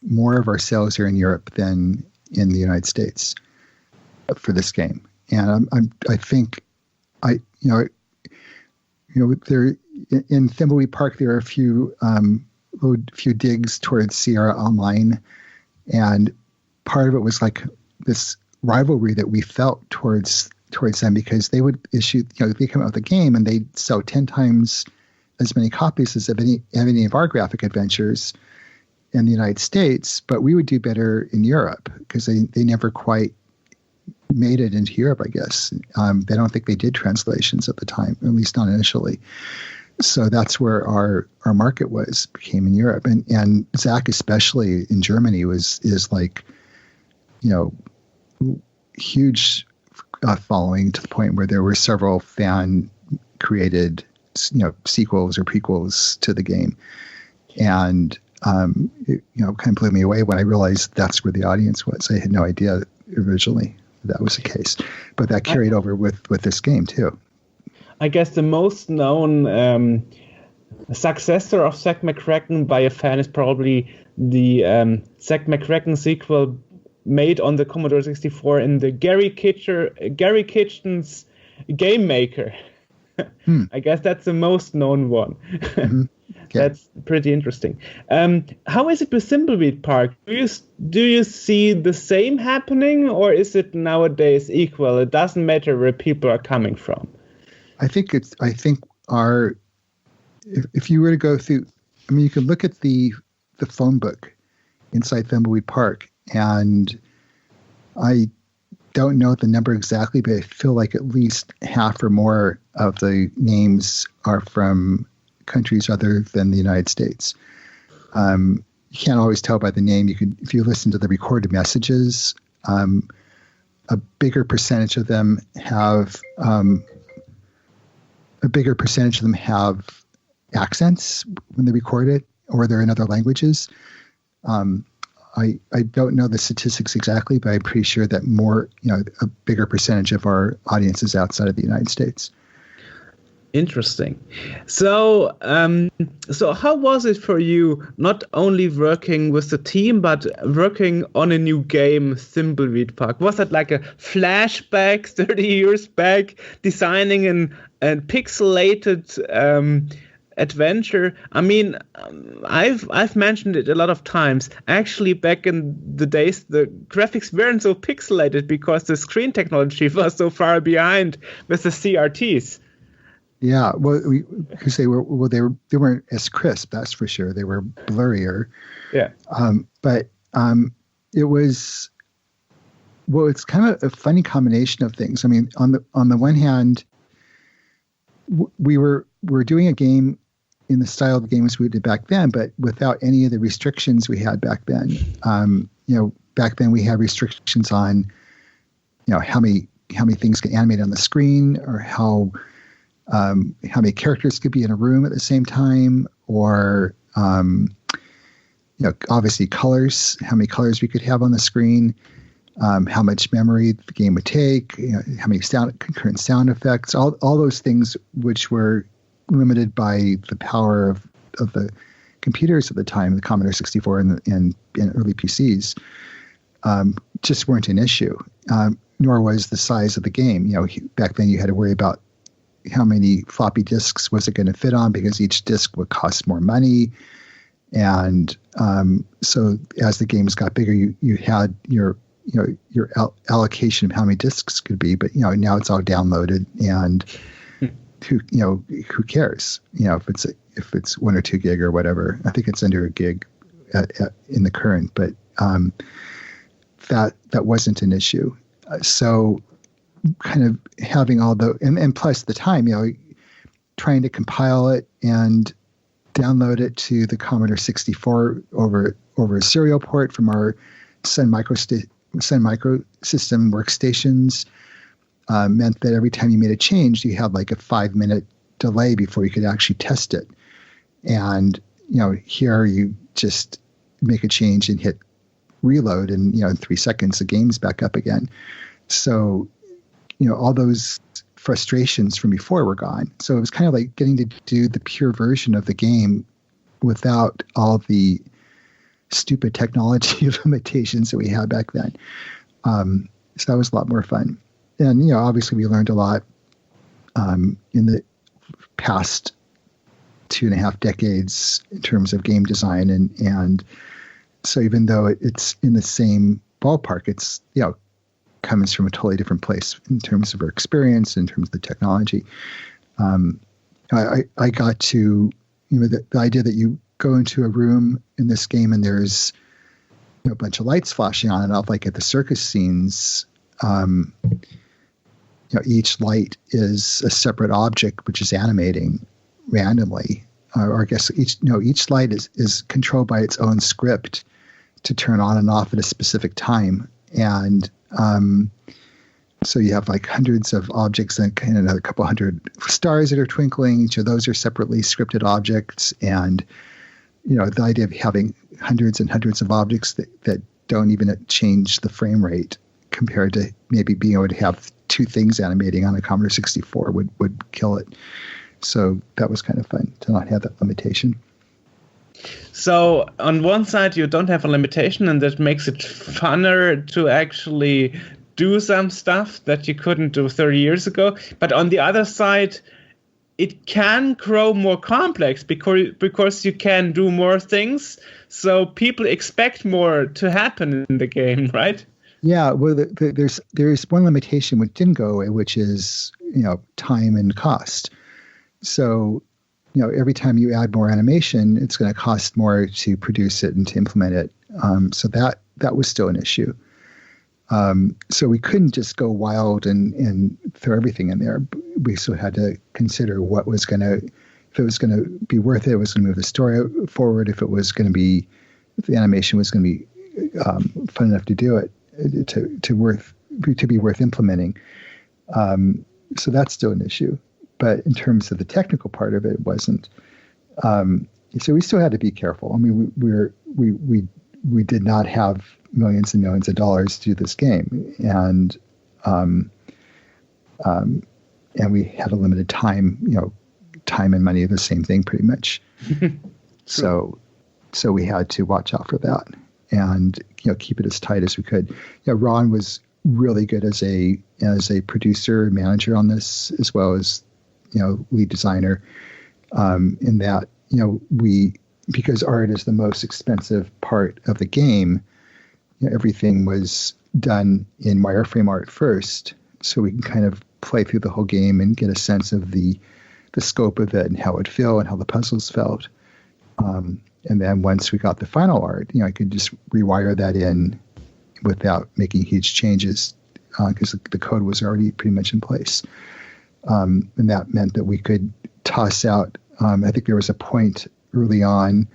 more of our sales are in Europe than in the United States for this game. And I think there in Thimbleweed Park, there are a few digs towards Sierra Online, and part of it was like this rivalry that we felt towards them, because they would issue, they come out with a game and they'd sell 10 times as many copies as any of our graphic adventures in the United States, but we would do better in Europe because they never quite made it into Europe, I guess. They don't think they did translations at the time, at least not initially. So that's where our market became in Europe. And Zach, especially in Germany, is like, huge following, to the point where there were several fan created, sequels or prequels to the game. And, it kind of blew me away when I realized that's where the audience was. I had no idea originally that was the case, but that carried over with this game too. I guess the most known successor of Zack McCracken by a fan is probably the Zack McCracken sequel made on the Commodore 64 in the Gary Kitchen's Game Maker. I guess that's the most known one. Mm-hmm. Okay. That's pretty interesting. How is it with Thimbleweed Park? Do you see the same happening, or is it nowadays equal? It doesn't matter where people are coming from. I think if you were to go through, you could look at the phone book inside Thimbleweed Park, and I don't know the number exactly, but I feel like at least half or more of the names are from countries other than the United States. You can't always tell by the name. If you listen to the recorded messages, a bigger percentage of them have accents when they record it, or they're in other languages. I don't know the statistics exactly, but I'm pretty sure that a bigger percentage of our audience is outside of the United States. Interesting. So how was it for you, not only working with the team, but working on a new game, Thimbleweed Park? Was that like a flashback 30 years back, designing a pixelated adventure? I've mentioned it a lot of times. Actually, back in the days, the graphics weren't so pixelated because the screen technology was so far behind with the CRTs. Yeah, well, they weren't as crisp, that's for sure. They were blurrier. Yeah. But it was, it's kind of a funny combination of things. On the one hand, we were doing a game in the style of the games we did back then, but without any of the restrictions we had back then. Back then we had restrictions on, how many things get animated on the screen, or how how many characters could be in a room at the same time, or obviously colors, how many colors we could have on the screen, how much memory the game would take, how many concurrent sound effects, all those things which were limited by the power of the computers at the time, the Commodore 64 and early PCs, just weren't an issue. Nor was the size of the game. Back then you had to worry about how many floppy disks was it going to fit on, because each disk would cost more money. And so as the games got bigger, you had your allocation of how many disks could be. But now it's all downloaded, and who cares? If it's 1 or 2 gig or whatever. I think it's under a gig in the current, but that wasn't an issue. So kind of having all and plus the time, trying to compile it and download it to the Commodore 64 over a serial port from our Sun Microsystem workstations meant that every time you made a change, you had like a 5-minute delay before you could actually test it. And here you just make a change and hit reload, and in 3 seconds the game's back up again. So all those frustrations from before were gone. So it was kind of like getting to do the pure version of the game without all the stupid technology limitations that we had back then. So that was a lot more fun. And obviously we learned a lot in the past 2.5 decades in terms of game design, and so even though it's in the same ballpark, it's comes from a totally different place in terms of our experience, in terms of the technology. I got to the idea that you go into a room in this game and there's a bunch of lights flashing on and off, like at the circus scenes. Each light is a separate object which is animating randomly, or I guess each light is controlled by its own script to turn on and off at a specific time. And so you have like hundreds of objects and another couple hundred stars that are twinkling. Each of those are separately scripted objects. And, the idea of having hundreds and hundreds of objects that don't even change the frame rate compared to maybe being able to have 2 things animating on a Commodore 64 would kill it. So that was kind of fun to not have that limitation. So on one side, you don't have a limitation, and that makes it funner to actually do some stuff that you couldn't do 30 years ago. But on the other side, it can grow more complex because you can do more things. So people expect more to happen in the game, right? Yeah, well, there's one limitation which didn't go away, which is time and cost. So every time you add more animation, it's going to cost more to produce it and to implement it. So that was still an issue. So we couldn't just go wild and throw everything in there. We still had to consider if it was going to be worth it, was going to move the story forward, if the animation was going to be fun enough to do it, to be worth implementing. So that's still an issue. But in terms of the technical part of it, it wasn't. So we still had to be careful. I mean, we did not have millions and millions of dollars to do this game, and we had a limited time. Time and money are the same thing, pretty much. So we had to watch out for that and keep it as tight as we could. Ron was really good as a producer manager on this, as well as lead designer, in that, because art is the most expensive part of the game, everything was done in wireframe art first, so we can kind of play through the whole game and get a sense of the scope of it and how it felt and how the puzzles felt. And then once we got the final art, I could just rewire that in without making huge changes, because the code was already pretty much in place. And that meant that we could toss out, I think there was a point early on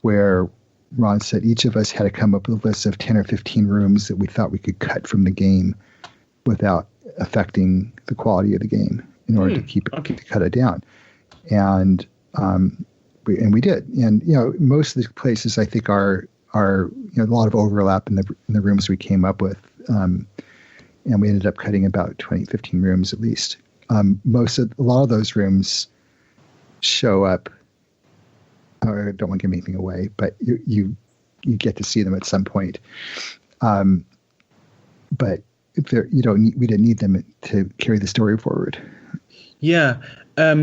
where Ron said each of us had to come up with a list of 10 or 15 rooms that we thought we could cut from the game without affecting the quality of the game. in order to keep it, to cut it down. And we did. And, most of the places I think are a lot of overlap in the rooms we came up with. And we ended up cutting about 15 rooms at least. A lot of those rooms show up. I don't want to give anything away, but you get to see them at some point. But we didn't need them to carry the story forward. Yeah.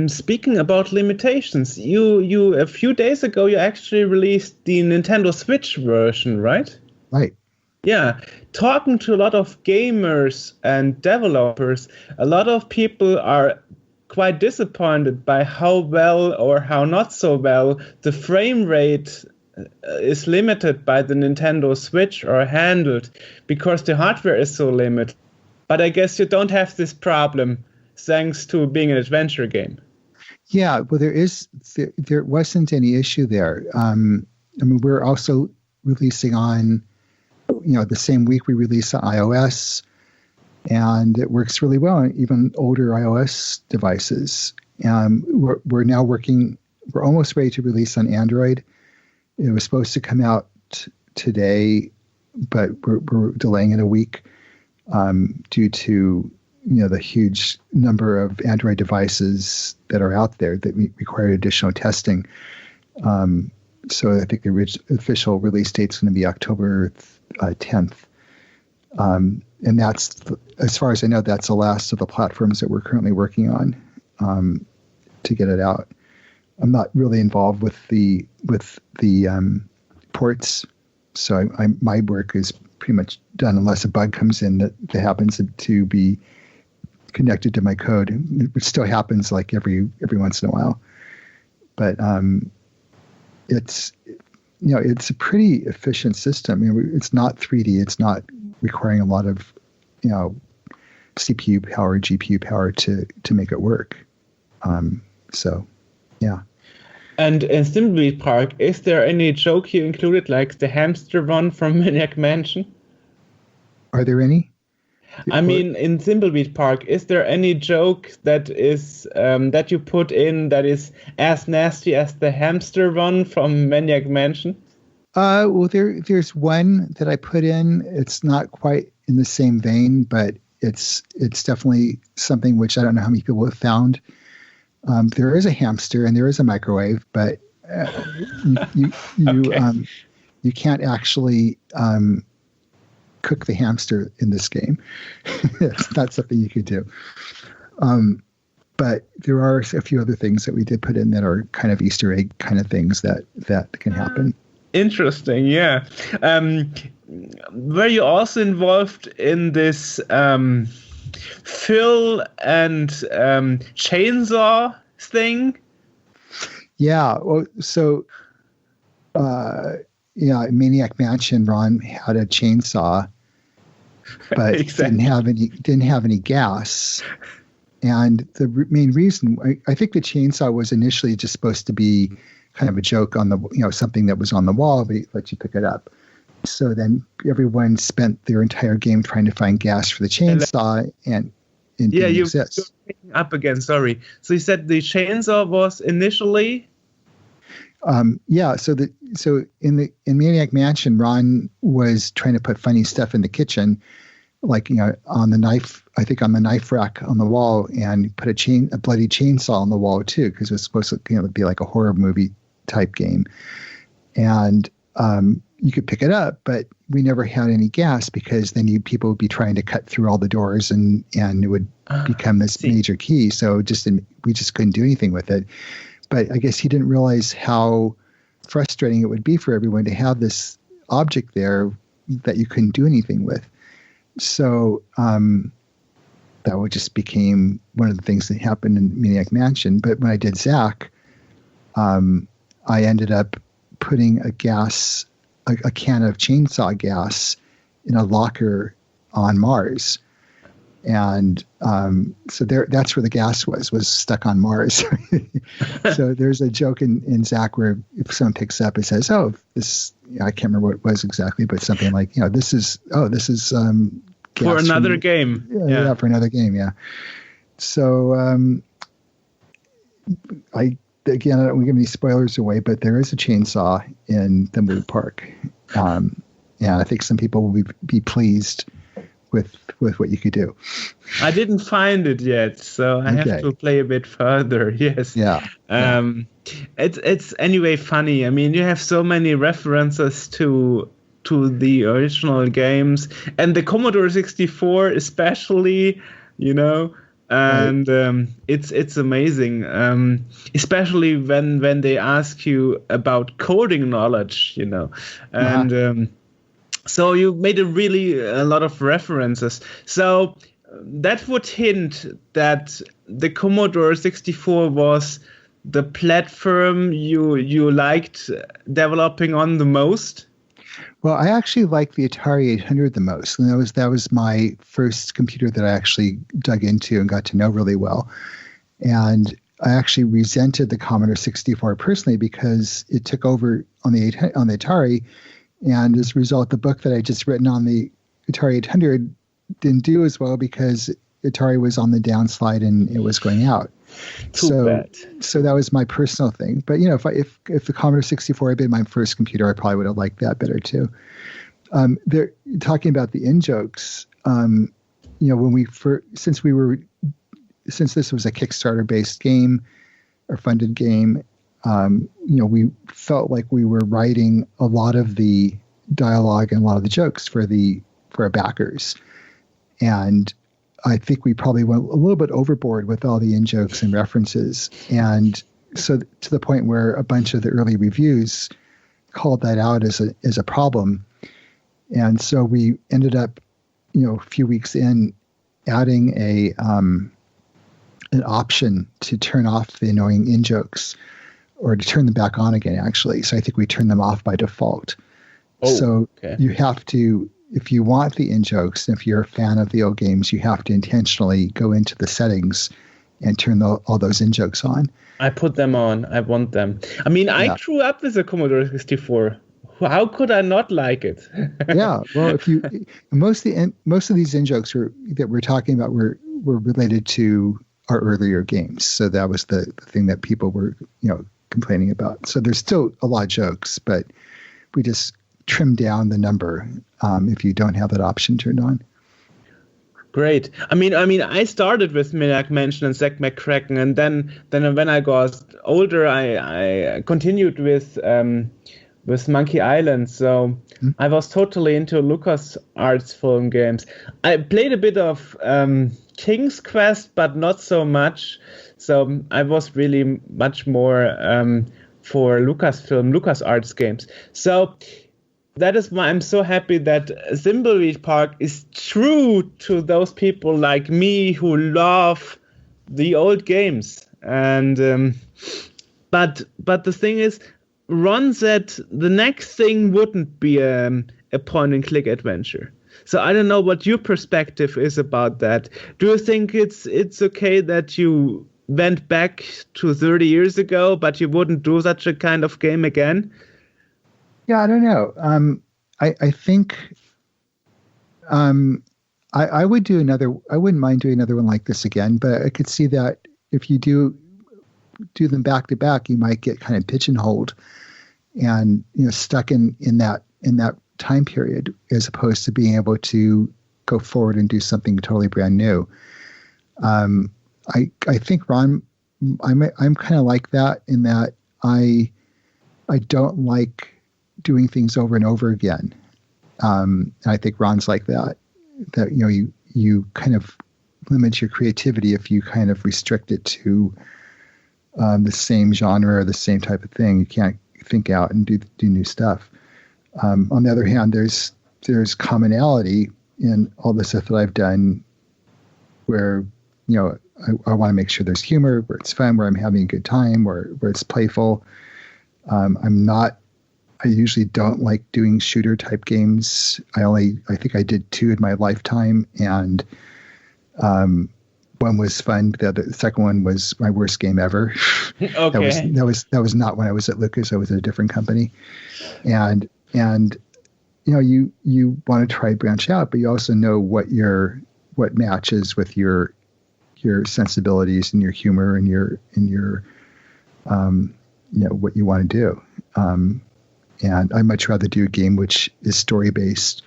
Speaking about limitations, you a few days ago you actually released the Nintendo Switch version, right? Right. Yeah. Talking to a lot of gamers and developers, a lot of people are quite disappointed by how well or how not so well the frame rate is limited by the Nintendo Switch or handled because the hardware is so limited. But I guess you don't have this problem thanks to being an adventure game. Yeah, well, there wasn't any issue there. We're also releasing on, the same week we release on iOS, and it works really well on even older iOS devices. We're now we're almost ready to release on Android. It was supposed to come out today, but we're delaying it a week due to the huge number of Android devices that are out there that require additional testing. So I think the official release date is going to be October 10th. And that's, as far as I know, that's the last of the platforms that we're currently working on to get it out. I'm not really involved with the ports, so my work is pretty much done unless a bug comes in that happens to be connected to my code, which still happens like every once in a while. But it's a pretty efficient system. It's not 3D. It's not requiring a lot of CPU power, GPU power to make it work. So, yeah. And in Thimbleweed Park, is there any joke you included, like the hamster one from Maniac Mansion? Are there any? I mean, in Thimbleweed Park, is there any joke that is that you put in that is as nasty as the hamster one from Maniac Mansion? Well, there's one that I put in. It's not quite in the same vein, but it's definitely something which I don't know how many people have found. There is a hamster and there is a microwave, but you can't actually cook the hamster in this game. It's not something you could do. But there are a few other things that we did put in that are kind of Easter egg kind of things that can happen. Interesting, yeah. Were you also involved in this fill and chainsaw thing? Yeah. Well, so Maniac Mansion, Ron had a chainsaw, but exactly. didn't have any gas. And the main reason, I think the chainsaw was initially just supposed to be kind of a joke on the, something that was on the wall, but let you pick it up. So then everyone spent their entire game trying to find gas for the chainsaw, and it didn't exist. You're picking up again. Sorry. So you said the chainsaw was initially. So in Maniac Mansion, Ron was trying to put funny stuff in the kitchen, like on the knife. I think on the knife rack on the wall, and put a bloody chainsaw on the wall too, because it was supposed to be like a horror movie type game, and you could pick it up, but we never had any gas because then people would be trying to cut through all the doors, and it would become this major key. So we just couldn't do anything with it. But I guess he didn't realize how frustrating it would be for everyone to have this object there that you couldn't do anything with. So that would just became one of the things that happened in Maniac Mansion. But when I did Zach, I ended up putting a can of chainsaw gas in a locker on Mars. And so that's where the gas was stuck on Mars. So there's a joke in Zach where if someone picks up, it says, "Oh, this," I can't remember what it was exactly, but something like, this is gas for another game. Yeah, for another game. Yeah. So I don't want to give any spoilers away, but there is a chainsaw in Thimbleweed Park, and I think some people will be pleased with what you could do. I didn't find it yet, so I have to play a bit further. Yes. Yeah. It's anyway funny. I mean, you have so many references to the original games and the Commodore 64 especially, and it's amazing, especially when they ask you about coding knowledge, and so you made a lot of references. So that would hint that the Commodore 64 was the platform you liked developing on the most. Well, I actually liked the Atari 800 the most. And that was my first computer that I actually dug into and got to know really well. And I actually resented the Commodore 64 personally because it took over on the Atari. And as a result, the book that I just written on the Atari 800 didn't do as well because Atari was on the downslide and it was going out. Too bad. So that was my personal thing. But if the Commodore 64 had been my first computer, I probably would have liked that better too. They're talking about the in-jokes. When since this was a Kickstarter-based game or funded game, we felt like we were writing a lot of the dialogue and a lot of the jokes for our backers. And I think we probably went a little bit overboard with all the in-jokes and references. And so to the point where a bunch of the early reviews called that out as a problem. And so we ended up, a few weeks in, adding an option to turn off the annoying in-jokes, or to turn them back on again, actually. So I think we turned them off by default. You have to, if you want the in-jokes, if you're a fan of the old games, you have to intentionally go into the settings and turn all those in-jokes on. I put them on. I want them. I mean, I grew up with a Commodore 64. How could I not like it? Yeah, well, most of these in-jokes that we're talking about were related to our earlier games. So that was the thing that people were, complaining about. So there's still a lot of jokes, but we just trim down the number if you don't have that option turned on. Great. I mean, I started with Minak Mansion and Zack McCracken, and then when I got older, I continued with Monkey Island. So I was totally into LucasArts film games. I played a bit of King's Quest, but not so much. So I was really much more for LucasArts games. So that is why I'm so happy that Thimbleweed Park is true to those people like me who love the old games. And but the thing is, Ron said the next thing wouldn't be a point-and-click adventure. So I don't know what your perspective is about that. Do you think it's okay that you went back to 30 years ago, but you wouldn't do such a kind of game again? Yeah, I don't know. I think I would do another. I wouldn't mind doing another one like this again, but I could see that if you do them back to back, you might get kind of pigeonholed and stuck in that time period, as opposed to being able to go forward and do something totally brand new. I think, Ron, I'm kind of like that in that I don't like doing things over and over again. And I think Ron's like that you kind of limit your creativity if you kind of restrict it to the same genre or the same type of thing. You can't think out and do new stuff. On the other hand, there's commonality in all the stuff that I've done where, I want to make sure there's humor, where it's fun, where I'm having a good time, where it's playful. I usually don't like doing shooter type games. I think I did 2 in my lifetime, and one was fun. The second one was my worst game ever. Okay. That was not when I was at Lucas. I was at a different company, and you want to try to branch out, but you also know what matches with your your sensibilities and your humor and your what you want to do. And I'd much rather do a game which is story based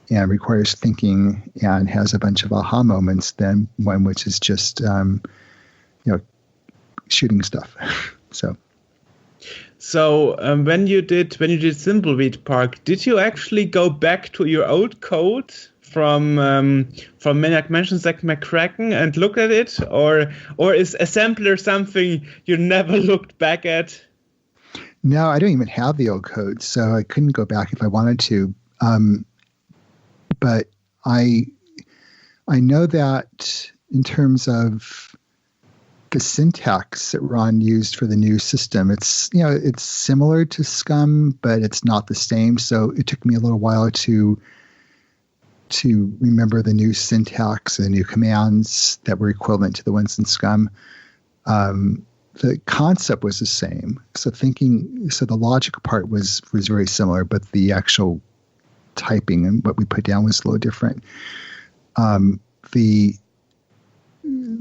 and requires thinking and has a bunch of aha moments than one which is just shooting stuff. So when you did Thimbleweed Park, did you actually go back to your old code from Maniac Mansion Zack McCracken and look at it, or is assembler something you never looked back at? No, I don't even have the old code, so I couldn't go back if I wanted to. But I know that in terms of the syntax that Ron used for the new system, it's similar to Scum, but it's not the same. So it took me a little while to remember the new syntax and the new commands that were equivalent to the ones in Scum. The concept was the same. So the logical part was very similar, but the actual typing and what we put down was a little different.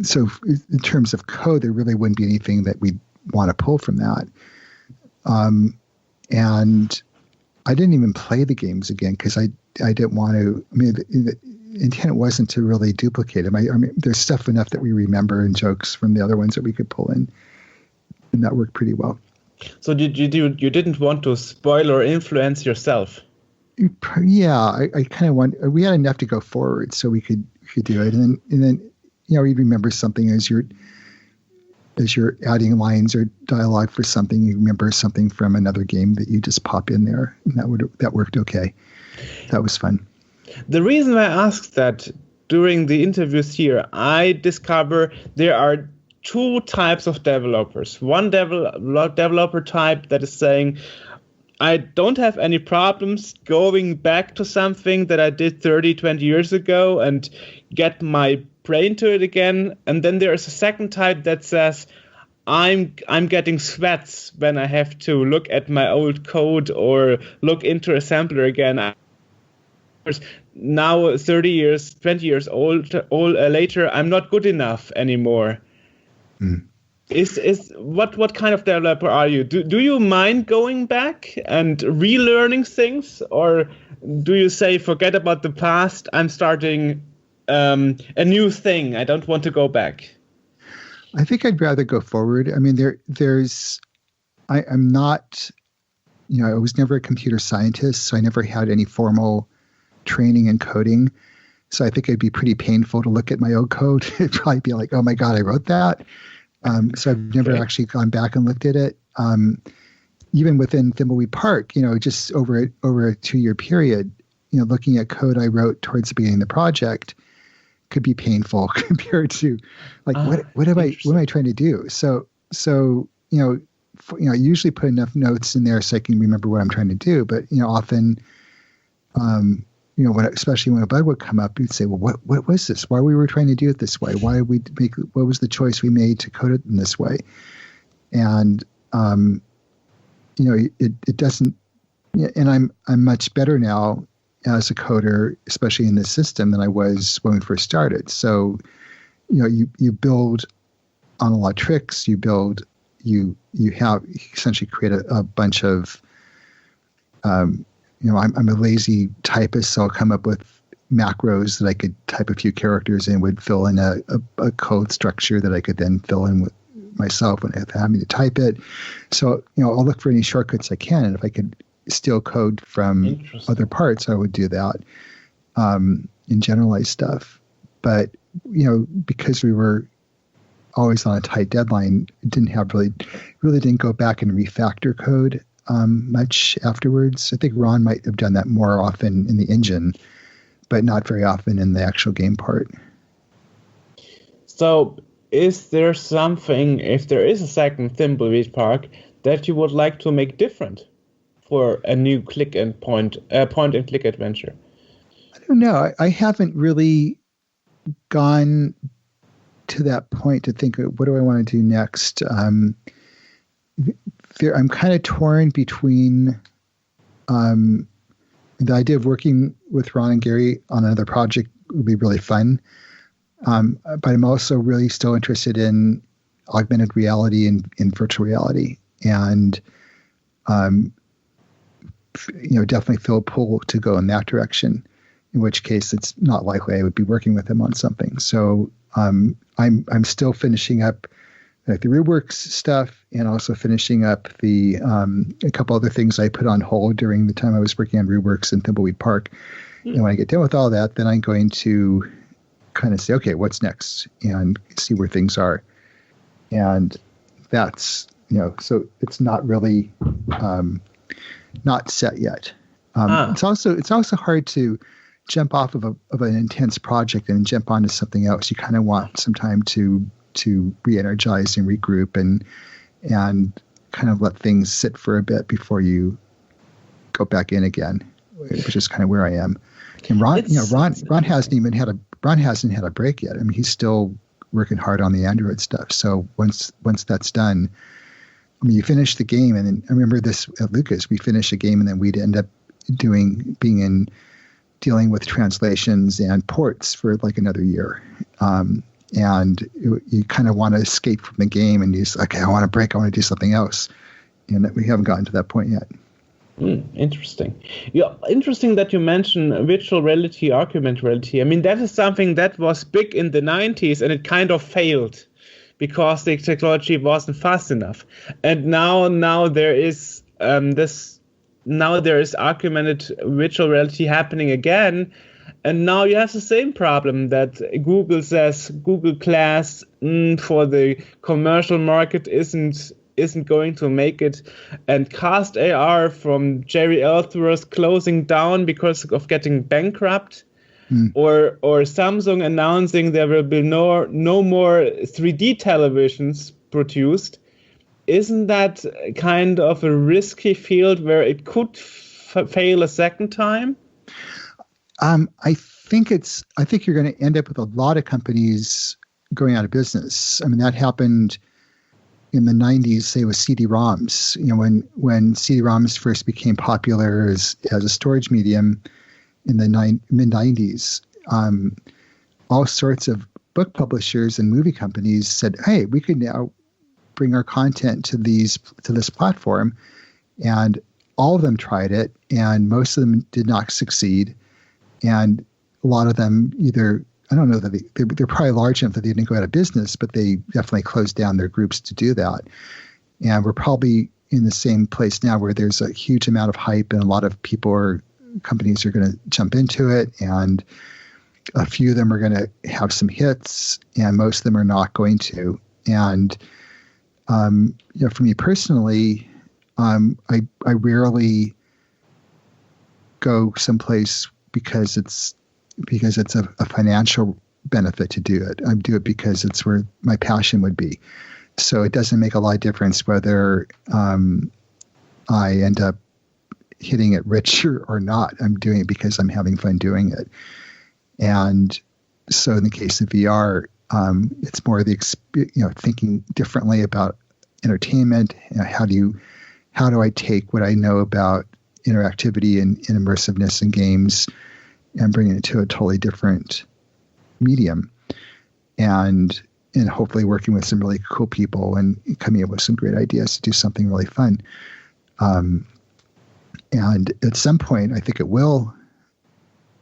So in terms of code, there really wouldn't be anything that we'd want to pull from that. And I didn't even play the games again because I didn't want to. I mean, the intent wasn't to really duplicate them. I mean, there's stuff enough that we remember and jokes from the other ones that we could pull in, and that worked pretty well. So you didn't want to spoil or influence yourself? Yeah, I kind of want. We had enough to go forward, so we could do it, and then you remember something as you're adding lines or dialogue for something. You remember something from another game that you just pop in there, and that worked okay. That was fun. The reason I asked that during the interviews here, I discover there are two types of developers. One developer type that is saying, I don't have any problems going back to something that I did 30, 20 years ago and get my brain to it again. And then there's a second type that says, I'm getting sweats when I have to look at my old code or look into assembler again. Now 30 years, 20 years later, I'm not good enough anymore. Mm. What kind of developer are you? Do you mind going back and relearning things, or do you say I'm about the past, I'm starting a new thing, I don't want to go back? I think I'd rather go forward. I mean, I'm not, I was never a computer scientist, so I never had any formal training in coding. So I think it'd be pretty painful to look at my old code. It'd probably be like, oh my God, I wrote that. So I've never actually gone back and looked at it. Even within Thimbleweed Park, just over a 2-year period, looking at code I wrote towards the beginning of the project could be painful compared to like, what am I trying to do? So, I usually put enough notes in there so I can remember what I'm trying to do. But, often, especially when a bug would come up, you'd say, well, what was this? Why we were trying to do it this way? What was the choice we made to code it in this way? And, it doesn't, and I'm much better now as a coder, especially in this system, than I was when we first started. So, you build on a lot of tricks. You essentially create a bunch of, I'm a lazy typist, so I'll come up with macros that I could type a few characters in, would fill in a code structure that I could then fill in with myself when I have me to type it. So, I'll look for any shortcuts I can, and if I could steal code from other parts, I would do that in generalized stuff. But, because we were always on a tight deadline, really didn't go back and refactor code much afterwards. I think Ron might have done that more often in the engine, but not very often in the actual game part. So is there something, if there is a second Thimbleweed Park, that you would like to make different for a new point and click adventure? I don't know. I haven't really gone to that point to think, what do I want to do next? I'm kind of torn between the idea of working with Ron and Gary on another project would be really fun. But I'm also really still interested in augmented reality and in virtual reality, and definitely feel a pull to go in that direction. In which case, it's not likely I would be working with him on something. So I'm still finishing up the RubeWorks stuff, and also finishing up the a couple other things I put on hold during the time I was working on RubeWorks and Thimbleweed Park. And when I get done with all that, then I'm going to kind of say, okay, what's next, and see where things are. And that's, so it's not really not set yet. It's also hard to jump off of an intense project and jump onto something else. You kind of want some time to re-energize and regroup and kind of let things sit for a bit before you go back in again, which is kind of where I am. And Ron hasn't had a break yet. I mean, he's still working hard on the Android stuff. So once that's done, I mean, you finish the game, and then I remember this at Lucas. We finished a game, and then we'd end up dealing with translations and ports for like another year. And you kind of want to escape from the game, and you say, okay, I want a break. I want to do something else. And we haven't gotten to that point yet. Interesting. Yeah, interesting that you mentioned virtual reality, augmented reality. I mean, that is something that was big in the 90s, and it kind of failed because the technology wasn't fast enough. And now there is augmented virtual reality happening again. And now you have the same problem that Google says Google Glass for the commercial market isn't going to make it, and Cast AR from Jerry Ellsworth closing down because of getting bankrupt, or Samsung announcing there will be no more 3D televisions produced. Isn't that kind of a risky field where it could fail a second time? I think you're going to end up with a lot of companies going out of business. I mean, that happened in the 90s, say, with CD-ROMs. When CD-ROMs first became popular as a storage medium in the mid-90s, all sorts of book publishers and movie companies said, hey, we could now bring our content to this platform. And all of them tried it, and most of them did not succeed. And a lot of them either, I don't know that they're probably large enough that they didn't go out of business, but they definitely closed down their groups to do that. And we're probably in the same place now where there's a huge amount of hype, and a lot of companies are going to jump into it, and a few of them are going to have some hits, and most of them are not going to. And for me personally, I rarely go someplace because it's a financial benefit to do it. I do it because it's where my passion would be. So it doesn't make a lot of difference whether I end up hitting it rich or not. I'm doing it because I'm having fun doing it. And so in the case of VR, it's more thinking differently about entertainment. How do I take what I know about interactivity and immersiveness in games and bring it to a totally different medium, and hopefully working with some really cool people and coming up with some great ideas to do something really fun. And at some point, I think it will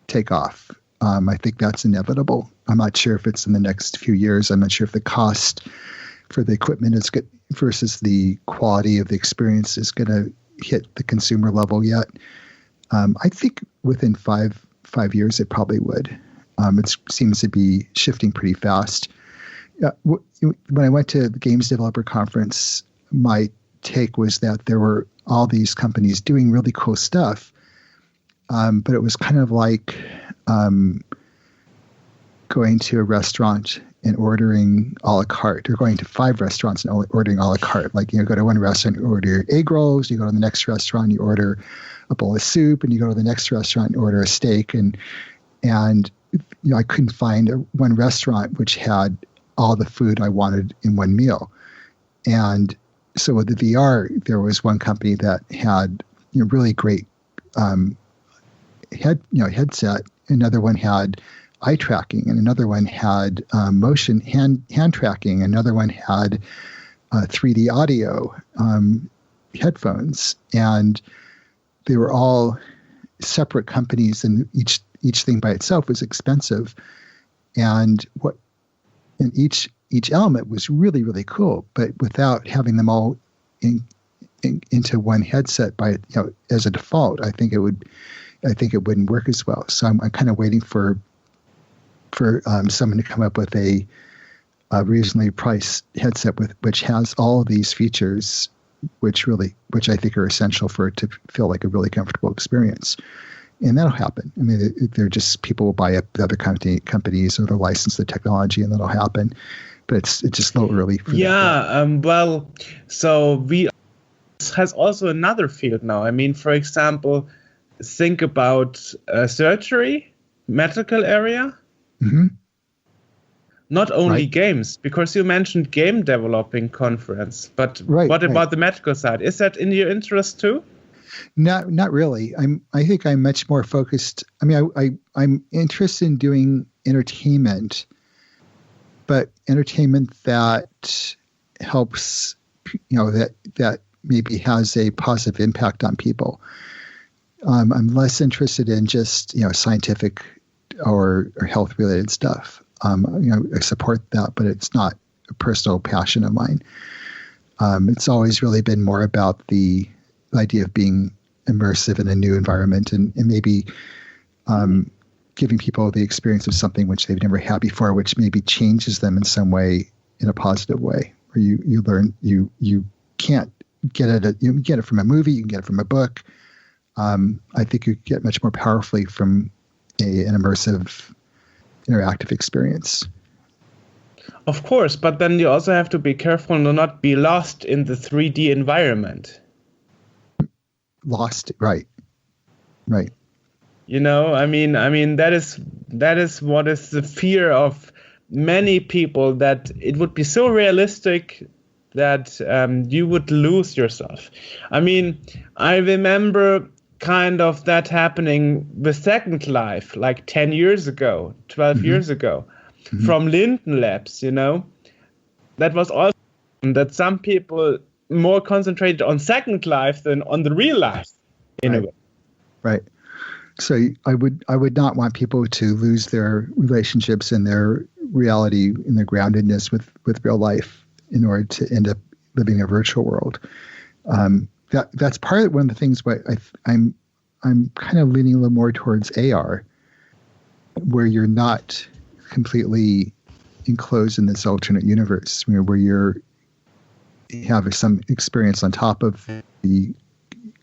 take off. I think that's inevitable. I'm not sure if it's in the next few years. I'm not sure if the cost for the equipment is good versus the quality of the experience is going to hit the consumer level yet. I think within five years it probably would. It seems to be shifting pretty fast. When I went to the Games Developer Conference, my take was that there were all these companies doing really cool stuff, but it was kind of like going to a restaurant and ordering a la carte, or going to 5 restaurants and ordering a la carte. Like, go to one restaurant, you order egg rolls, you go to the next restaurant, you order a bowl of soup, and you go to the next restaurant and order a steak. And I couldn't find one restaurant which had all the food I wanted in one meal. And so with the VR, there was one company that had really great headset. Another one had eye tracking, and another one had motion hand tracking. Another one had 3D audio headphones, and they were all separate companies, and each thing by itself was expensive. And each element was really, really cool, but without having them all into one headset as a default, I think it wouldn't work as well. So I'm kind of waiting for someone to come up with a reasonably priced headset which has all of these features, which I think are essential for it to feel like a really comfortable experience. And that'll happen. I mean, they're just, people will buy up the other companies or they'll license the technology, and that'll happen. But it's just a little early for that. Well, so VR has also another field now. I mean, for example, think about surgery, medical area. Mm-hmm. Not only games, because you mentioned game developing conference, but what about the medical side? Is that in your interest too? Not really. I think I'm much more focused. I mean, I'm interested in doing entertainment, but entertainment that helps, that maybe has a positive impact on people. I'm less interested in just scientific or health related stuff. I support that, but it's not a personal passion of mine. It's always really been more about the idea of being immersive in a new environment and maybe giving people the experience of something which they've never had before, which maybe changes them in some way, in a positive way, where you learn you can't get it. You can get it from a movie, you can get it from a book. I think you get much more powerfully from an immersive, interactive experience. Of course, but then you also have to be careful to not be lost in the 3D environment. Lost, right. I mean that is what is the fear of many people, that it would be so realistic that you would lose yourself. I mean, I remember kind of that happening with Second Life like 10 years ago, 12 years ago, from Linden Labs, That was also that some people more concentrated on Second Life than on the real life, in a way. Right. So I would not want people to lose their relationships and their reality and their groundedness with real life in order to end up living in a virtual world. That's part of one of the things why I'm kind of leaning a little more towards AR, where you're not completely enclosed in this alternate universe, where you have some experience on top of the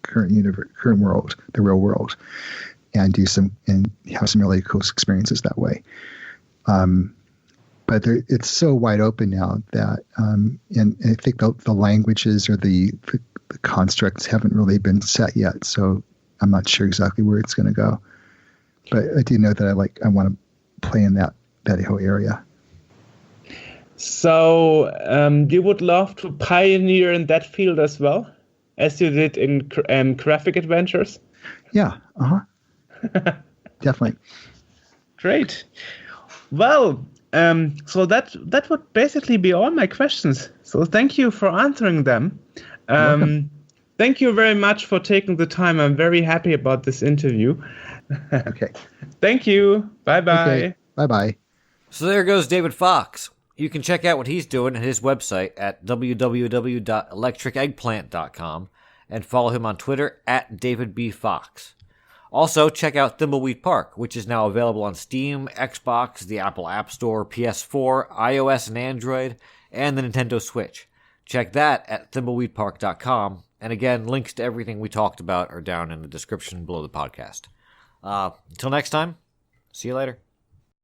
current world, the real world, and have some really cool experiences that way. But it's so wide open now that, and I think the languages or the constructs haven't really been set yet. So I'm not sure exactly where it's going to go. But I do know that I want to play in that whole area. So you would love to pioneer in that field as well, as you did in graphic adventures? Yeah. Definitely. Great. Well, so that would basically be all my questions. So thank you for answering them. Thank you very much for taking the time. I'm very happy about this interview. Okay. Thank you. Bye-bye. Okay. Bye-bye. So there goes David Fox. You can check out what he's doing at his website at www.electriceggplant.com and follow him on Twitter at DavidBFox. Also, check out Thimbleweed Park, which is now available on Steam, Xbox, the Apple App Store, PS4, iOS and Android, and the Nintendo Switch. Check that at thimbleweedpark.com. And again, links to everything we talked about are down in the description below the podcast. Until next time, see you later.